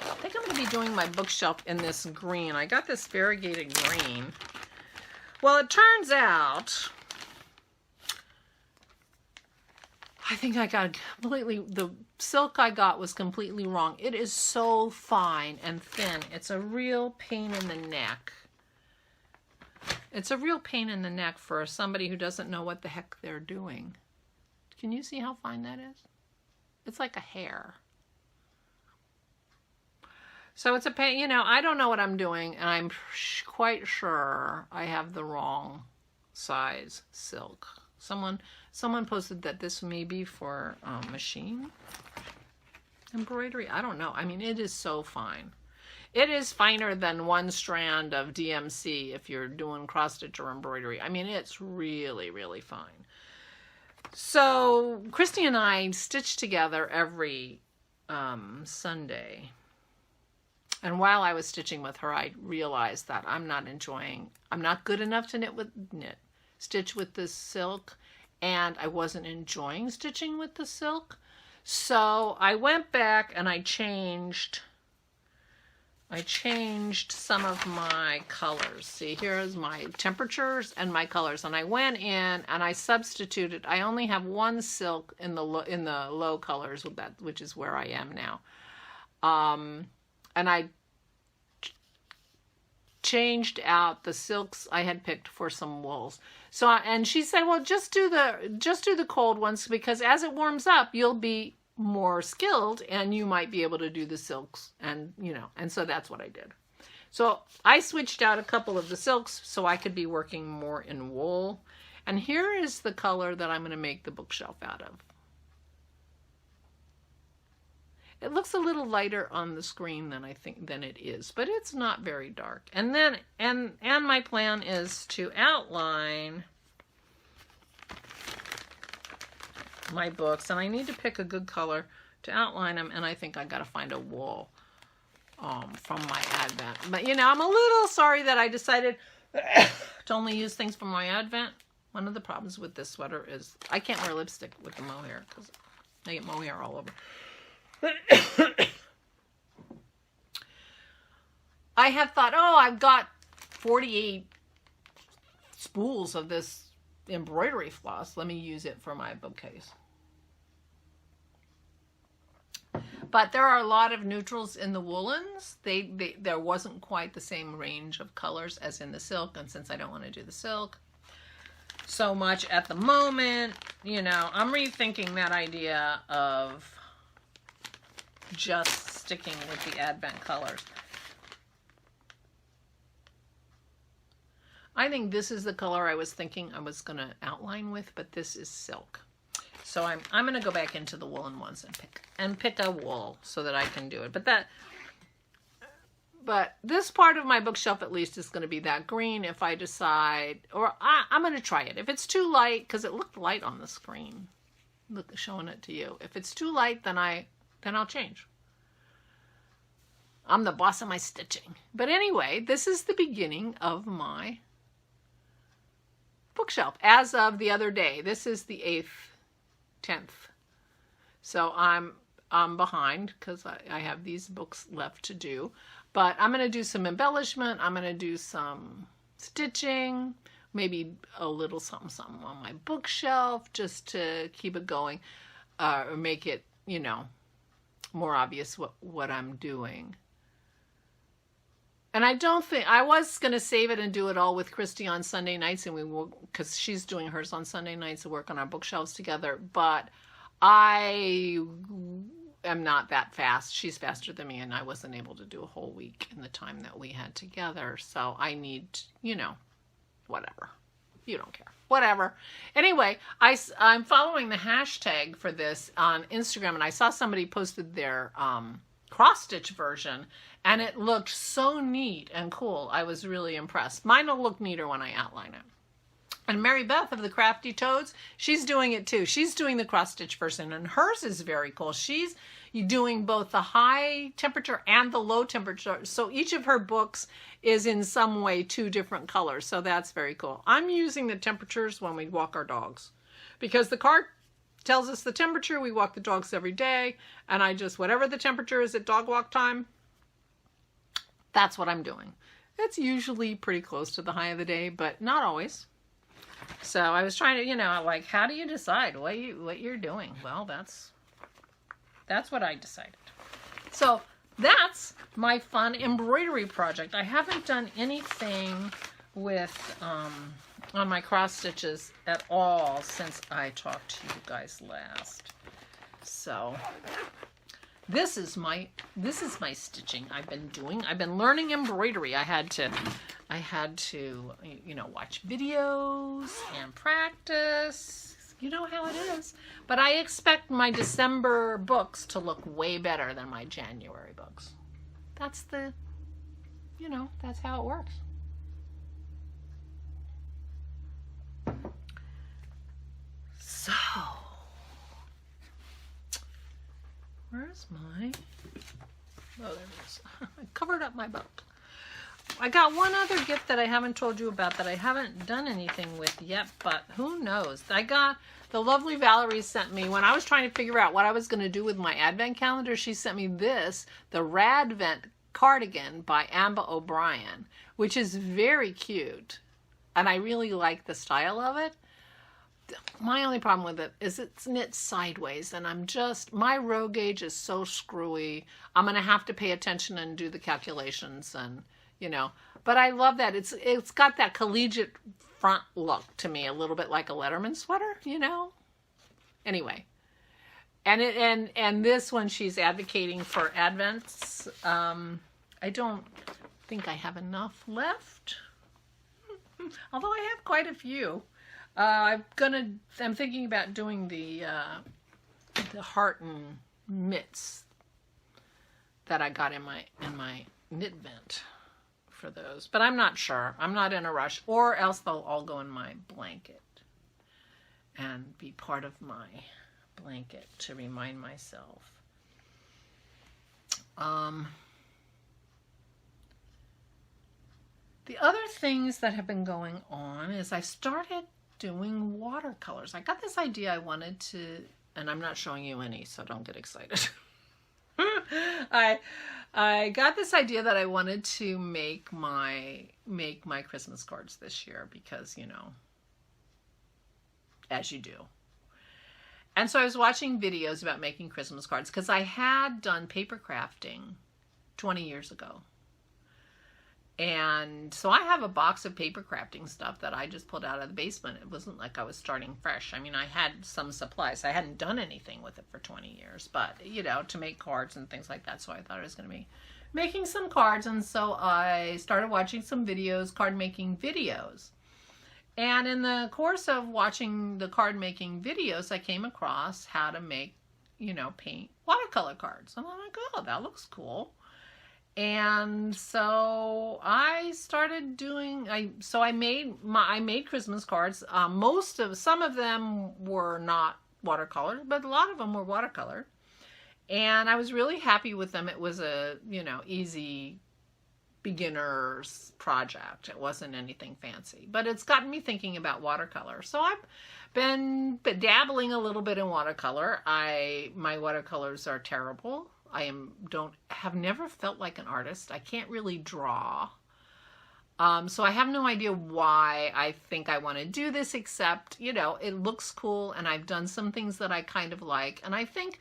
I think I'm going to be doing my bookshelf in this green. I got this variegated green. Well, it turns out I think I got completely, the silk I got was completely wrong. It is so fine and thin. It's a real pain in the neck. It's a real pain in the neck for somebody who doesn't know what the heck they're doing. Can you see how fine that is? It's like a hair. So it's a pain, you know, I don't know what I'm doing, and I'm quite sure I have the wrong size silk. Someone posted that this may be for machine embroidery. I don't know. I mean, it is so fine. It is finer than 1 strand of DMC if you're doing cross stitch or embroidery. I mean, it's really, really fine. So Kristi and I stitch together every Sunday. And while I was stitching with her, I realized that I'm not good enough to stitch with the silk, and I wasn't enjoying stitching with the silk. So I went back and I changed some of my colors. See, here's my temperatures and my colors, and I went in and I substituted. I only have 1 silk in the low colors with that, which is where I am now. And I changed out the silks I had picked for some wools. So, and she said, well, just do the cold ones, because as it warms up, you'll be more skilled and you might be able to do the silks, and and so that's what I did. So I switched out a couple of the silks so I could be working more in wool. And here is the color that I'm going to make the bookshelf out of. It looks a little lighter on the screen than it is, but it's not very dark. And then, and my plan is to outline my books, and I need to pick a good color to outline them, and I think I gotta find a wool from my Advent. But you know, I'm a little sorry that I decided to only use things from my Advent. One of the problems with this sweater is I can't wear lipstick with the mohair because I get mohair all over. I have thought, oh, I've got 48 spools of this embroidery floss. Let me use it for my bookcase. But there are a lot of neutrals in the woolens. There wasn't quite the same range of colors as in the silk, and since I don't want to do the silk so much at the moment, you know, I'm rethinking that idea of just sticking with the Advent colors. I think this is the color I was thinking I was going to outline with, but this is silk. So I'm going to go back into the woolen ones and pick a wool so that I can do it. But this part of my bookshelf at least is going to be that green if I decide, or I'm going to try it. If it's too light, because it looked light on the screen, look, showing it to you. If it's too light, then I'll change. I'm the boss of my stitching. But anyway, this is the beginning of my bookshelf as of the other day. This is the 10th. So I'm behind because I have these books left to do. But I'm going to do some embellishment. I'm going to do some stitching, maybe a little something on my bookshelf just to keep it going, or make it, you know, more obvious what I'm doing. And I don't think, I was going to save it and do it all with Kristi on Sunday nights, and we will, because she's doing hers on Sunday nights to work on our bookshelves together, but I am not that fast. She's faster than me, and I wasn't able to do a whole week in the time that we had together, so I need, you know, whatever. You don't care. Whatever. Anyway, I'm following the hashtag for this on Instagram, and I saw somebody posted their cross-stitch version, and it looked so neat and cool. I was really impressed. Mine will look neater when I outline it. And Mary Beth of the Crafty Toads, she's doing it too. She's doing the cross-stitch version, and hers is very cool. She's doing both the high temperature and the low temperature. So each of her books is in some way 2 different colors. So that's very cool. I'm using the temperatures when we walk our dogs, because the card tells us the temperature. We walk the dogs every day, and I just, whatever the temperature is at dog walk time, that's what I'm doing. It's usually pretty close to the high of the day, but not always. So I was trying to, you know, like, how do you decide what you're doing? Well, that's what I decided. So that's my fun embroidery project. I haven't done anything with on my cross stitches at all since I talked to you guys last. So this is my stitching I've been doing. I've been learning embroidery. I had to, you know, watch videos and practice. You know how it is. But I expect my December books to look way better than my January books. That's the, you know, that's how it works. So, where's my, oh, there it is. I covered up my book. I got one other gift that I haven't told you about that I haven't done anything with yet, but who knows. I got, the lovely Valerie sent me, when I was trying to figure out what I was going to do with my advent calendar, she sent me this, the Radvent cardigan by Amba O'Brien, which is very cute. And I really like the style of it. My only problem with it is it's knit sideways, and I'm just, my row gauge is so screwy. I'm going to have to pay attention and do the calculations, and you know, but I love that. It's got that collegiate front look to me, a little bit like a Letterman sweater, you know? Anyway, and this one she's advocating for Advents. I don't think I have enough left, although I have quite a few. I'm thinking about doing the Hearten mitts that I got in my Knitvent for those, but I'm not sure. I'm not in a rush, or else they'll all go in my blanket and be part of my blanket to remind myself. The other things that have been going on is I've started doing watercolors. I got this idea I wanted to, and I'm not showing you any, so don't get excited. I got this idea that I wanted to make my Christmas cards this year because, you know, as you do. And so I was watching videos about making Christmas cards because I had done paper crafting 20 years ago. And so I have a box of paper crafting stuff that I just pulled out of the basement. It wasn't like I was starting fresh. I mean, I had some supplies. I hadn't done anything with it for 20 years, but, you know, to make cards and things like that. So I thought I was going to be making some cards. And so I started watching some videos, card making videos. And in the course of watching the card making videos, I came across how to make, you know, paint watercolor cards. And I'm like, oh, that looks cool. And so I started doing, I made Christmas cards. Some of them were not watercolored, but a lot of them were watercolored. And I was really happy with them. It was a, you know, easy beginner's project. It wasn't anything fancy, but it's gotten me thinking about watercolor. So I've been dabbling a little bit in watercolor. My watercolors are terrible. Have never felt like an artist. I can't really draw. So I have no idea why I think I want to do this, except, you know, it looks cool and I've done some things that I kind of like. And I think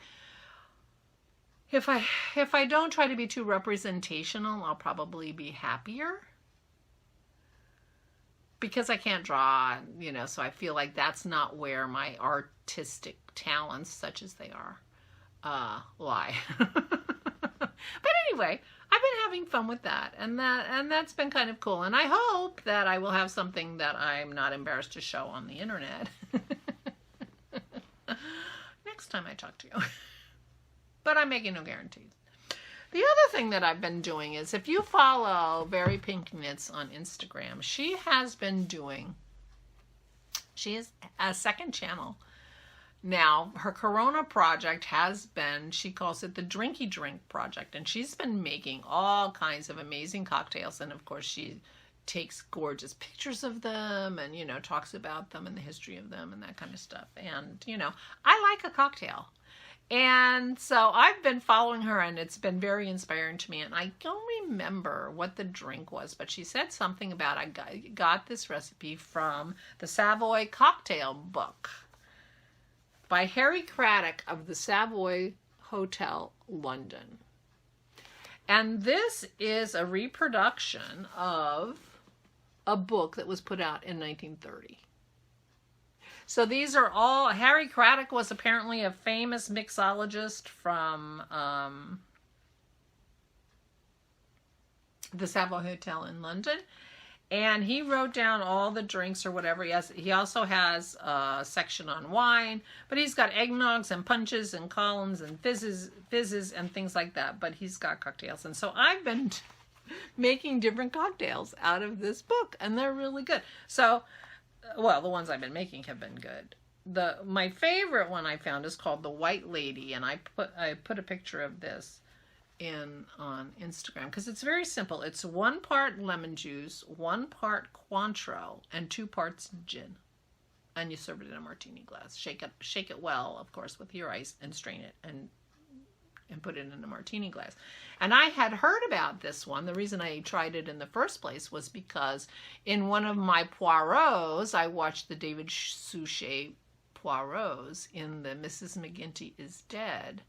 if I don't try to be too representational, I'll probably be happier. Because I can't draw, you know, so I feel like that's not where my artistic talents, such as they are, lie. But anyway, I've been having fun with that, and that's been kind of cool. And I hope that I will have something that I'm not embarrassed to show on the internet next time I talk to you. But I'm making no guarantees. The other thing that I've been doing is, if you follow Very Pink Knits on Instagram, she has a second channel. Now, her Corona project has been, she calls it the Drinky Drink Project, and she's been making all kinds of amazing cocktails, and of course she takes gorgeous pictures of them and, you know, talks about them and the history of them and that kind of stuff. And, you know, I like a cocktail. And so I've been following her, and it's been very inspiring to me. And I don't remember what the drink was, but she said something about, I got this recipe from the Savoy Cocktail Book by Harry Craddock of the Savoy Hotel, London. And this is a reproduction of a book that was put out in 1930. So these are all, Harry Craddock was apparently a famous mixologist from the Savoy Hotel in London. And he wrote down all the drinks or whatever. He also has a section on wine, but he's got eggnogs and punches and columns and fizzes and things like that. But he's got cocktails. And so I've been making different cocktails out of this book, and they're really good. So, well, the ones I've been making have been good. My favorite one I found is called the White Lady, and I put a picture of this on Instagram because it's very simple. It's 1 part lemon juice, 1 part Cointreau, and 2 parts gin. And you serve it in a martini glass. Shake it well, of course, with your ice, and strain it and put it in a martini glass. And I had heard about this one. The reason I tried it in the first place was because in one of my Poirots, I watched the David Suchet Poirots in the Mrs. McGinty is Dead.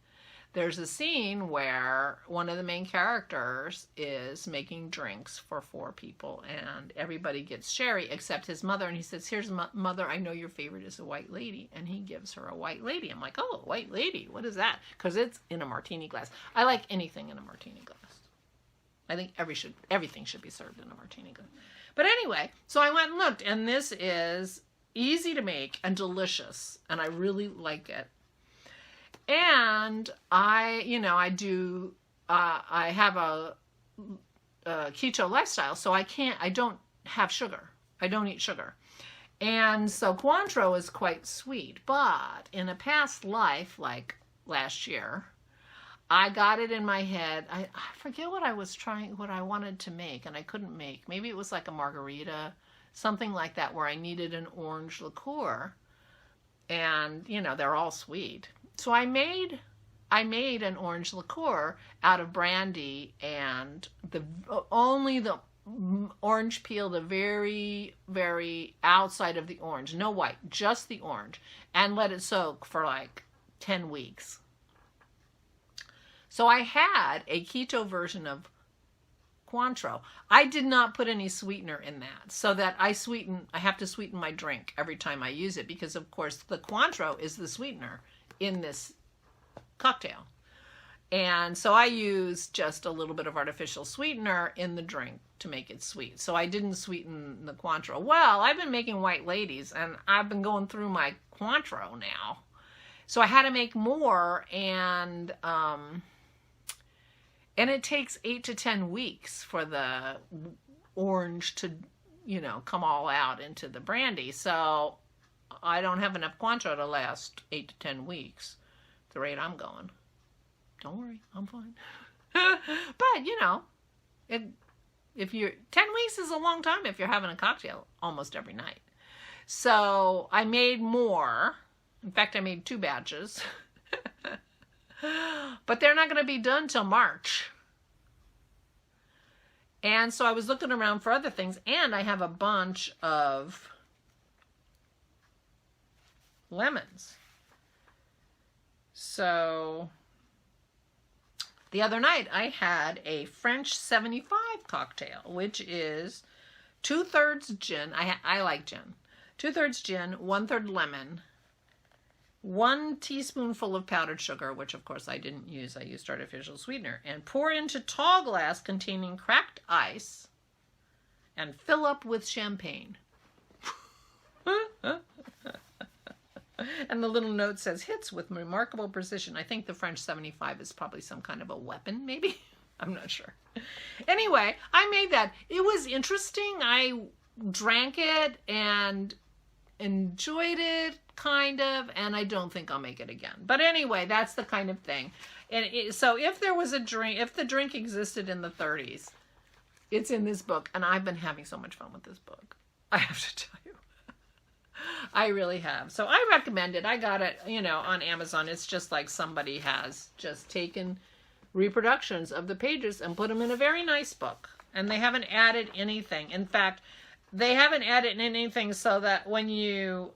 There's a scene where one of the main characters is making drinks for 4 people, and everybody gets sherry except his mother, and he says, here's mother, I know your favorite is a white lady, and he gives her a white lady. I'm like, oh, a white lady, what is that? Because it's in a martini glass. I like anything in a martini glass. I think everything should be served in a martini glass. But anyway, so I went and looked, and this is easy to make and delicious, and I really like it. And I do I have a keto lifestyle, so I don't have sugar. I don't eat sugar. And so Cointreau is quite sweet, but in a past life, like last year, I got it in my head. I forget what I wanted to make, and I couldn't make. Maybe it was like a margarita, something like that, where I needed an orange liqueur. And, you know, they're all sweet. So I made an orange liqueur out of brandy and only the orange peel, the very, very outside of the orange. No white, just the orange. And let it soak for like 10 weeks. So I had a keto version of Cointreau. I did not put any sweetener in that, so that I have to sweeten my drink every time I use it, because of course the Cointreau is the sweetener in this cocktail. And so I used just a little bit of artificial sweetener in the drink to make it sweet. So I didn't sweeten the Cointreau. Well, I've been making white ladies, and I've been going through my Cointreau now. So I had to make more, and it takes 8 to 10 weeks for the orange to, you know, come all out into the brandy. So I don't have enough Cointreau to last 8 to 10 weeks, the rate I'm going. Don't worry, I'm fine. But, you know, if you're 10 weeks is a long time if you're having a cocktail almost every night. So I made more. In fact, I made 2 batches. But they're not going to be done till March. And so I was looking around for other things, and I have a bunch of lemons. So the other night I had a French 75 cocktail, which is 2/3 gin. I like gin. 2/3 gin, 1/3 lemon, 1 teaspoonful of powdered sugar, which of course I didn't use. I used artificial sweetener, and pour into tall glass containing cracked ice and fill up with champagne. And the little note says, hits with remarkable precision. I think the French 75 is probably some kind of a weapon, maybe. I'm not sure. Anyway, I made that. It was interesting. I drank it and enjoyed it, kind of, and I don't think I'll make it again. But anyway, that's the kind of thing. And so if there was a drink, if the drink existed in the 30s, it's in this book, and I've been having so much fun with this book. I have to tell you. I really have. So I recommend it. I got it, you know, on Amazon. It's just like somebody has just taken reproductions of the pages and put them in a very nice book. And they haven't added anything. In fact, they haven't added anything so that when you're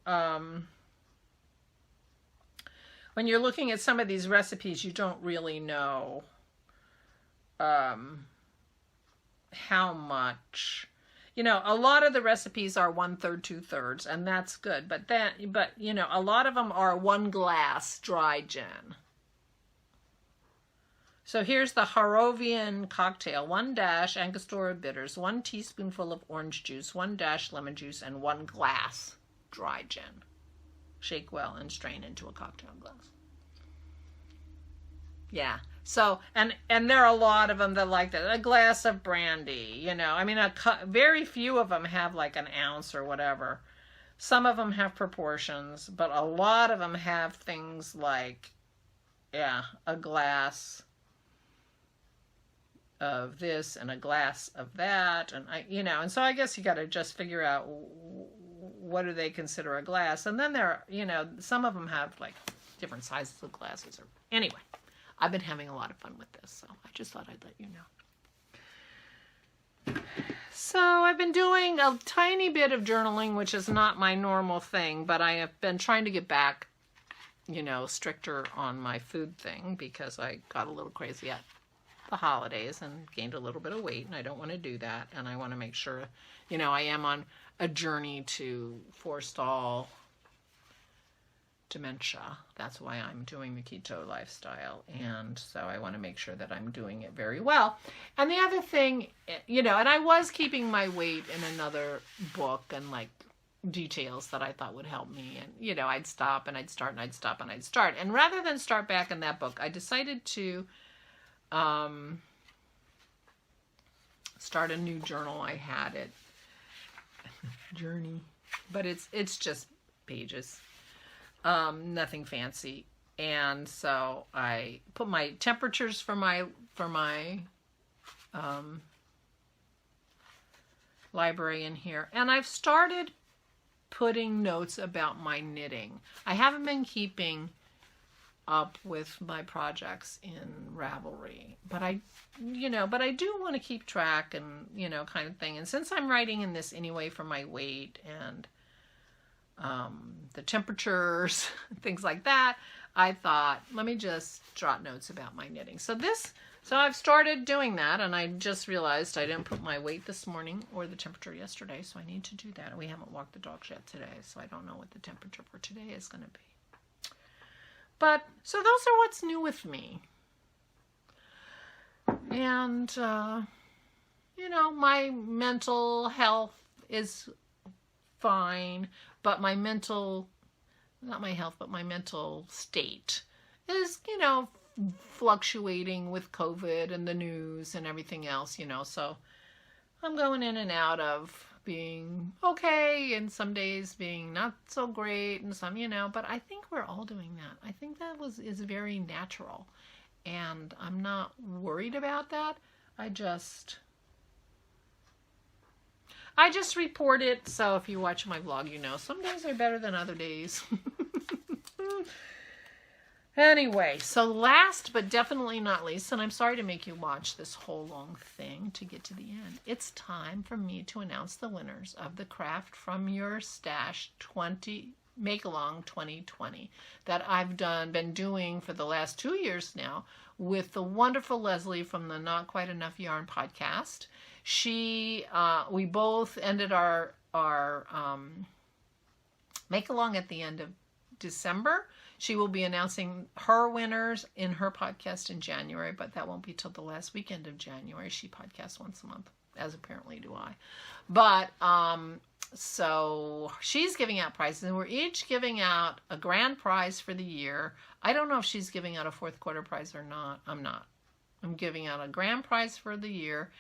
looking at some of these recipes, you don't really know how much. You know, a lot of the recipes are 1/3, 2/3, and that's good. But you know, a lot of them are 1 glass dry gin. So here's the Harrovian cocktail: 1 dash Angostura bitters, 1 teaspoonful of orange juice, 1 dash lemon juice, and 1 glass dry gin. Shake well and strain into a cocktail glass. Yeah. So, and there are a lot of them that like that. A glass of brandy, you know. I mean, very few of them have like an ounce or whatever. Some of them have proportions, but a lot of them have things like, yeah, a glass of this and a glass of that. And you know, and so I guess you got to just figure out what do they consider a glass. And then there are, you know, some of them have like different sizes of glasses. Or anyway. I've been having a lot of fun with this, so I just thought I'd let you know. So I've been doing a tiny bit of journaling, which is not my normal thing, but I have been trying to get back, you know, stricter on my food thing because I got a little crazy at the holidays and gained a little bit of weight, and I don't want to do that, and I want to make sure, you know, I am on a journey to forestall dementia. That's why I'm doing the keto lifestyle, and so I want to make sure that I'm doing it very well. And the other thing, you know, and I was keeping my weight in another book and like details that I thought would help me, and you know, I'd stop and I'd start and I'd stop and I'd start, and rather than start back in that book, I decided to start a new journal. I had it. Journey. But it's just pages. Nothing fancy. And so I put my temperatures for my library in here. And I've started putting notes about my knitting. I haven't been keeping up with my projects in Ravelry, but I do want to keep track and, kind of thing. And since I'm writing in this anyway for my weight and the temperatures, things like that, I thought, let me just jot notes about my knitting. So I've started doing that, and I just realized I didn't put my weight this morning or the temperature yesterday, so I need to do that. We haven't walked the dogs yet today, so I don't know what the temperature for today is going to be. But, so those are what's new with me. And, my mental health is fine, but my mental, not my health, but my mental state is, fluctuating with COVID and the news and everything else, so I'm going in and out of being okay and some days being not so great and some, but I think we're all doing that. I think that is very natural, and I'm not worried about that. I just report it. So if you watch my vlog, some days are better than other days. Anyway, so last but definitely not least, and I'm sorry to make you watch this whole long thing to get to the end, it's time for me to announce the winners of the Craft from Your Stash Make-Along 2020 that I've been doing for the last 2 years now with the wonderful Leslie from the Not Quite Enough Yarn podcast. We both ended our Make-Along at the end of December. She will be announcing her winners in her podcast in January, but that won't be till the last weekend of January. She podcasts once a month, as apparently do I. But, so she's giving out prizes, and we're each giving out a grand prize for the year. I don't know if she's giving out a fourth quarter prize or not. I'm not. I'm giving out a grand prize for the year,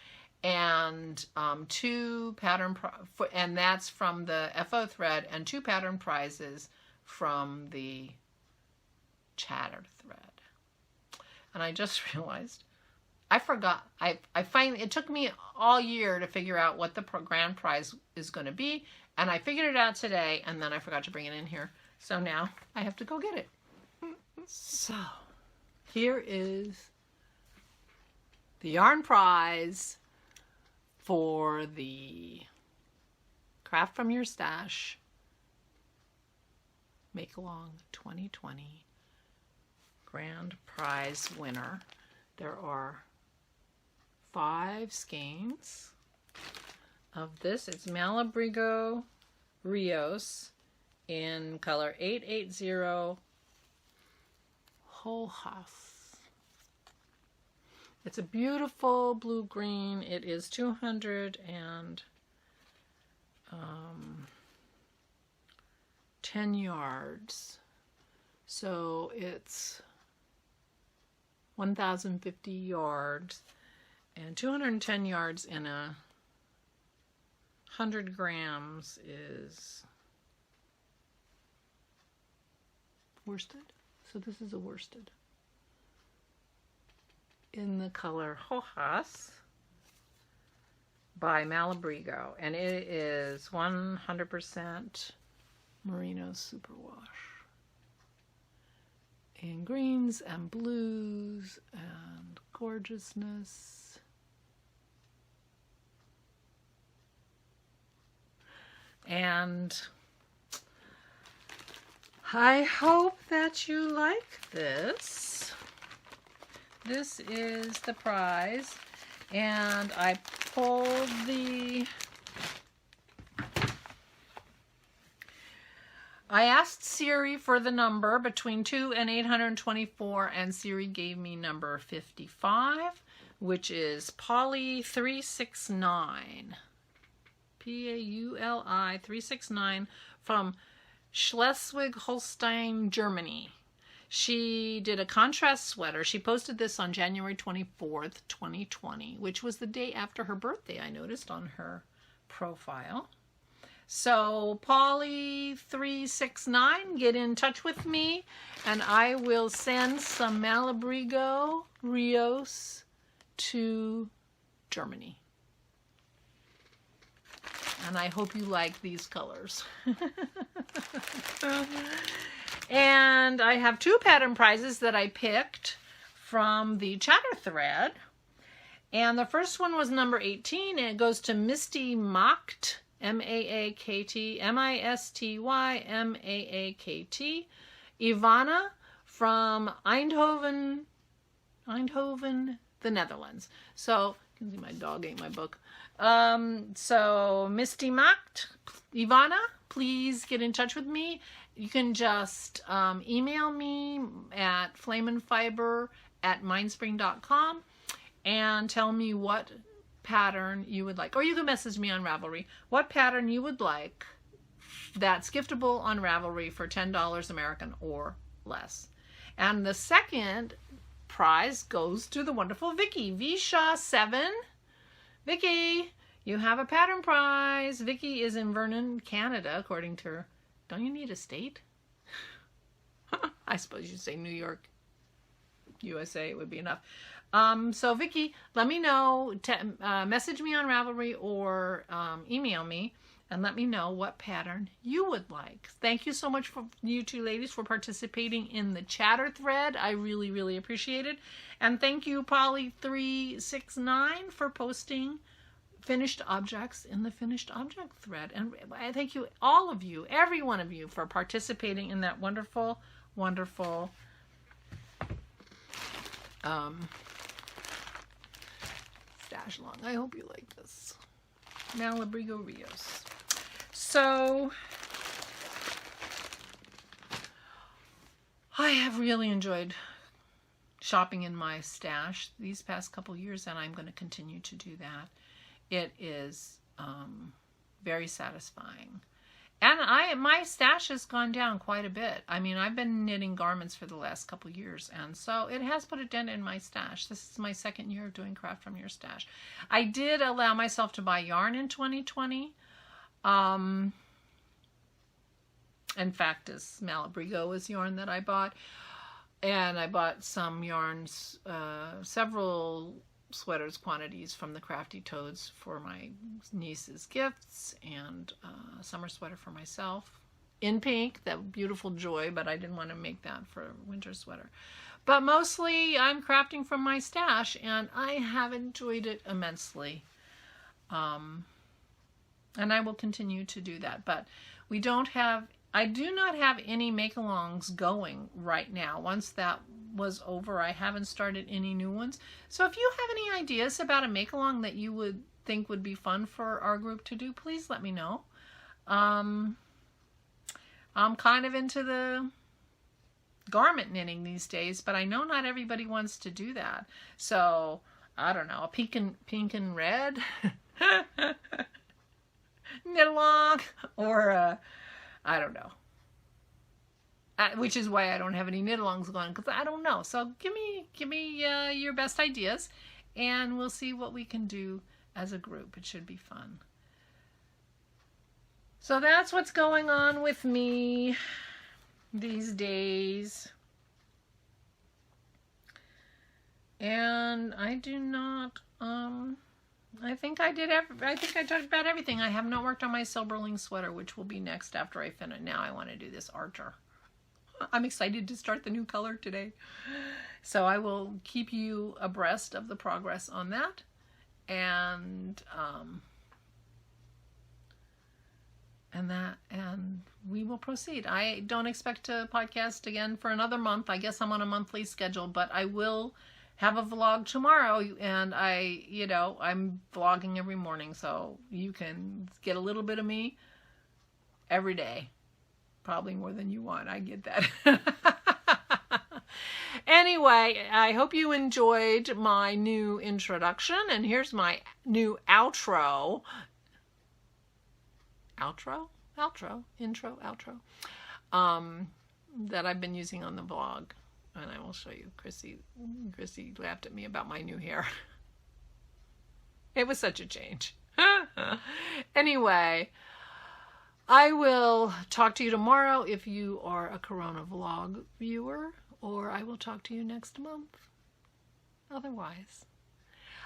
and 2 pattern, and that's from the FO thread, and 2 pattern prizes from the chatter thread. And I just realized I forgot. I finally, it took me all year to figure out what the grand prize is going to be, and I figured it out today, and then I forgot to bring it in here. So now I have to go get it. So here is the yarn prize for the Craft from Your Stash Make-Along 2020 grand prize winner. There are 5 skeins of this. It's Malabrigo Rios in color 880 Hojas. It's a beautiful blue-green. It is 210 yards. So it's 1,050 yards, and 210 yards in 100 grams is worsted. So this is a worsted in the color Hojas by Malabrigo, and it is 100% merino superwash in greens and blues and gorgeousness. And I hope that you like this. This is the prize, and I pulled I asked Siri for the number between 2 and 824, and Siri gave me number 55, which is Pauli 369. Pauli 369 from Schleswig-Holstein, Germany. She did a contrast sweater. She posted this on January 24th, 2020, which was the day after her birthday, I noticed on her profile. So Polly369, get in touch with me, and I will send some Malabrigo Rios to Germany. And I hope you like these colors. And I have 2 pattern prizes that I picked from the chatter thread. And the first one was number 18, and it goes to Misty Maakt, M-A-A-K-T, M-I-S-T-Y-M-A-A-K-T, Ivana from Eindhoven, the Netherlands. So, you can see my dog ate my book. So Misty Maakt, Ivana, please get in touch with me. You can just email me at flameandfiber@mindspring.com and tell me what pattern you would like. Or you can message me on Ravelry. What pattern you would like that's giftable on Ravelry for $10 American or less. And the second prize goes to the wonderful Vicky, Visha7. Vicky, you have a pattern prize. Vicky is in Vernon, Canada, according to her. Don't you need a state? I suppose you'd say New York, USA would be enough. So Vicky, let me know, message me on Ravelry or email me and let me know what pattern you would like. Thank you so much for you 2 ladies for participating in the chatter thread. I really, really appreciate it. And thank you, Polly369, for posting finished objects in the finished object thread. And I thank you, all of you, every one of you, for participating in that wonderful, wonderful stash long. I hope you like this. Malabrigo Rios. So I have really enjoyed shopping in my stash these past couple years, and I'm going to continue to do that. It is very satisfying. And my stash has gone down quite a bit. I mean, I've been knitting garments for the last couple years, and so it has put a dent in my stash. This is my 2nd year of doing Craft From Your Stash. I did allow myself to buy yarn in 2020. In fact, this Malabrigo was yarn that I bought. And I bought some yarns, several sweaters quantities from the Crafty Toads for my niece's gifts, and a summer sweater for myself in pink, that beautiful Joy, but I didn't want to make that for a winter sweater. But mostly I'm crafting from my stash, and I have enjoyed it immensely. And I will continue to do that. But I do not have any make-alongs going right now. Once that was over, I haven't started any new ones. So if you have any ideas about a make-along that you would think would be fun for our group to do, please let me know. I'm kind of into the garment knitting these days, but I know not everybody wants to do that. So, I don't know, a pink and red knit-along, or I don't know. Which is why I don't have any knit-alongs going, because I don't know. So give me your best ideas, and we'll see what we can do as a group. It should be fun. So that's what's going on with me these days. And I do not, I think I talked about everything. I have not worked on my Silberling sweater, which will be next after I finish. Now I want to do this Archer. I'm excited to start the new color today. So I will keep you abreast of the progress on that. And we will proceed. I don't expect to podcast again for another month. I guess I'm on a monthly schedule, but I will have a vlog tomorrow, and I'm vlogging every morning, so you can get a little bit of me every day. Probably more than you want. I get that. Anyway, I hope you enjoyed my new introduction, and here's my new outro. Intro, outro. That I've been using on the blog. and I will show you. Christy laughed at me about my new hair. It was such a change. Anyway, I will talk to you tomorrow if you are a Corona Vlog viewer, or I will talk to you next month. Otherwise,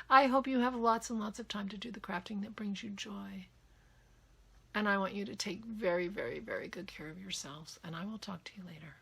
I hope you have lots and lots of time to do the crafting that brings you joy. And I want you to take very, very, very good care of yourselves, and I will talk to you later.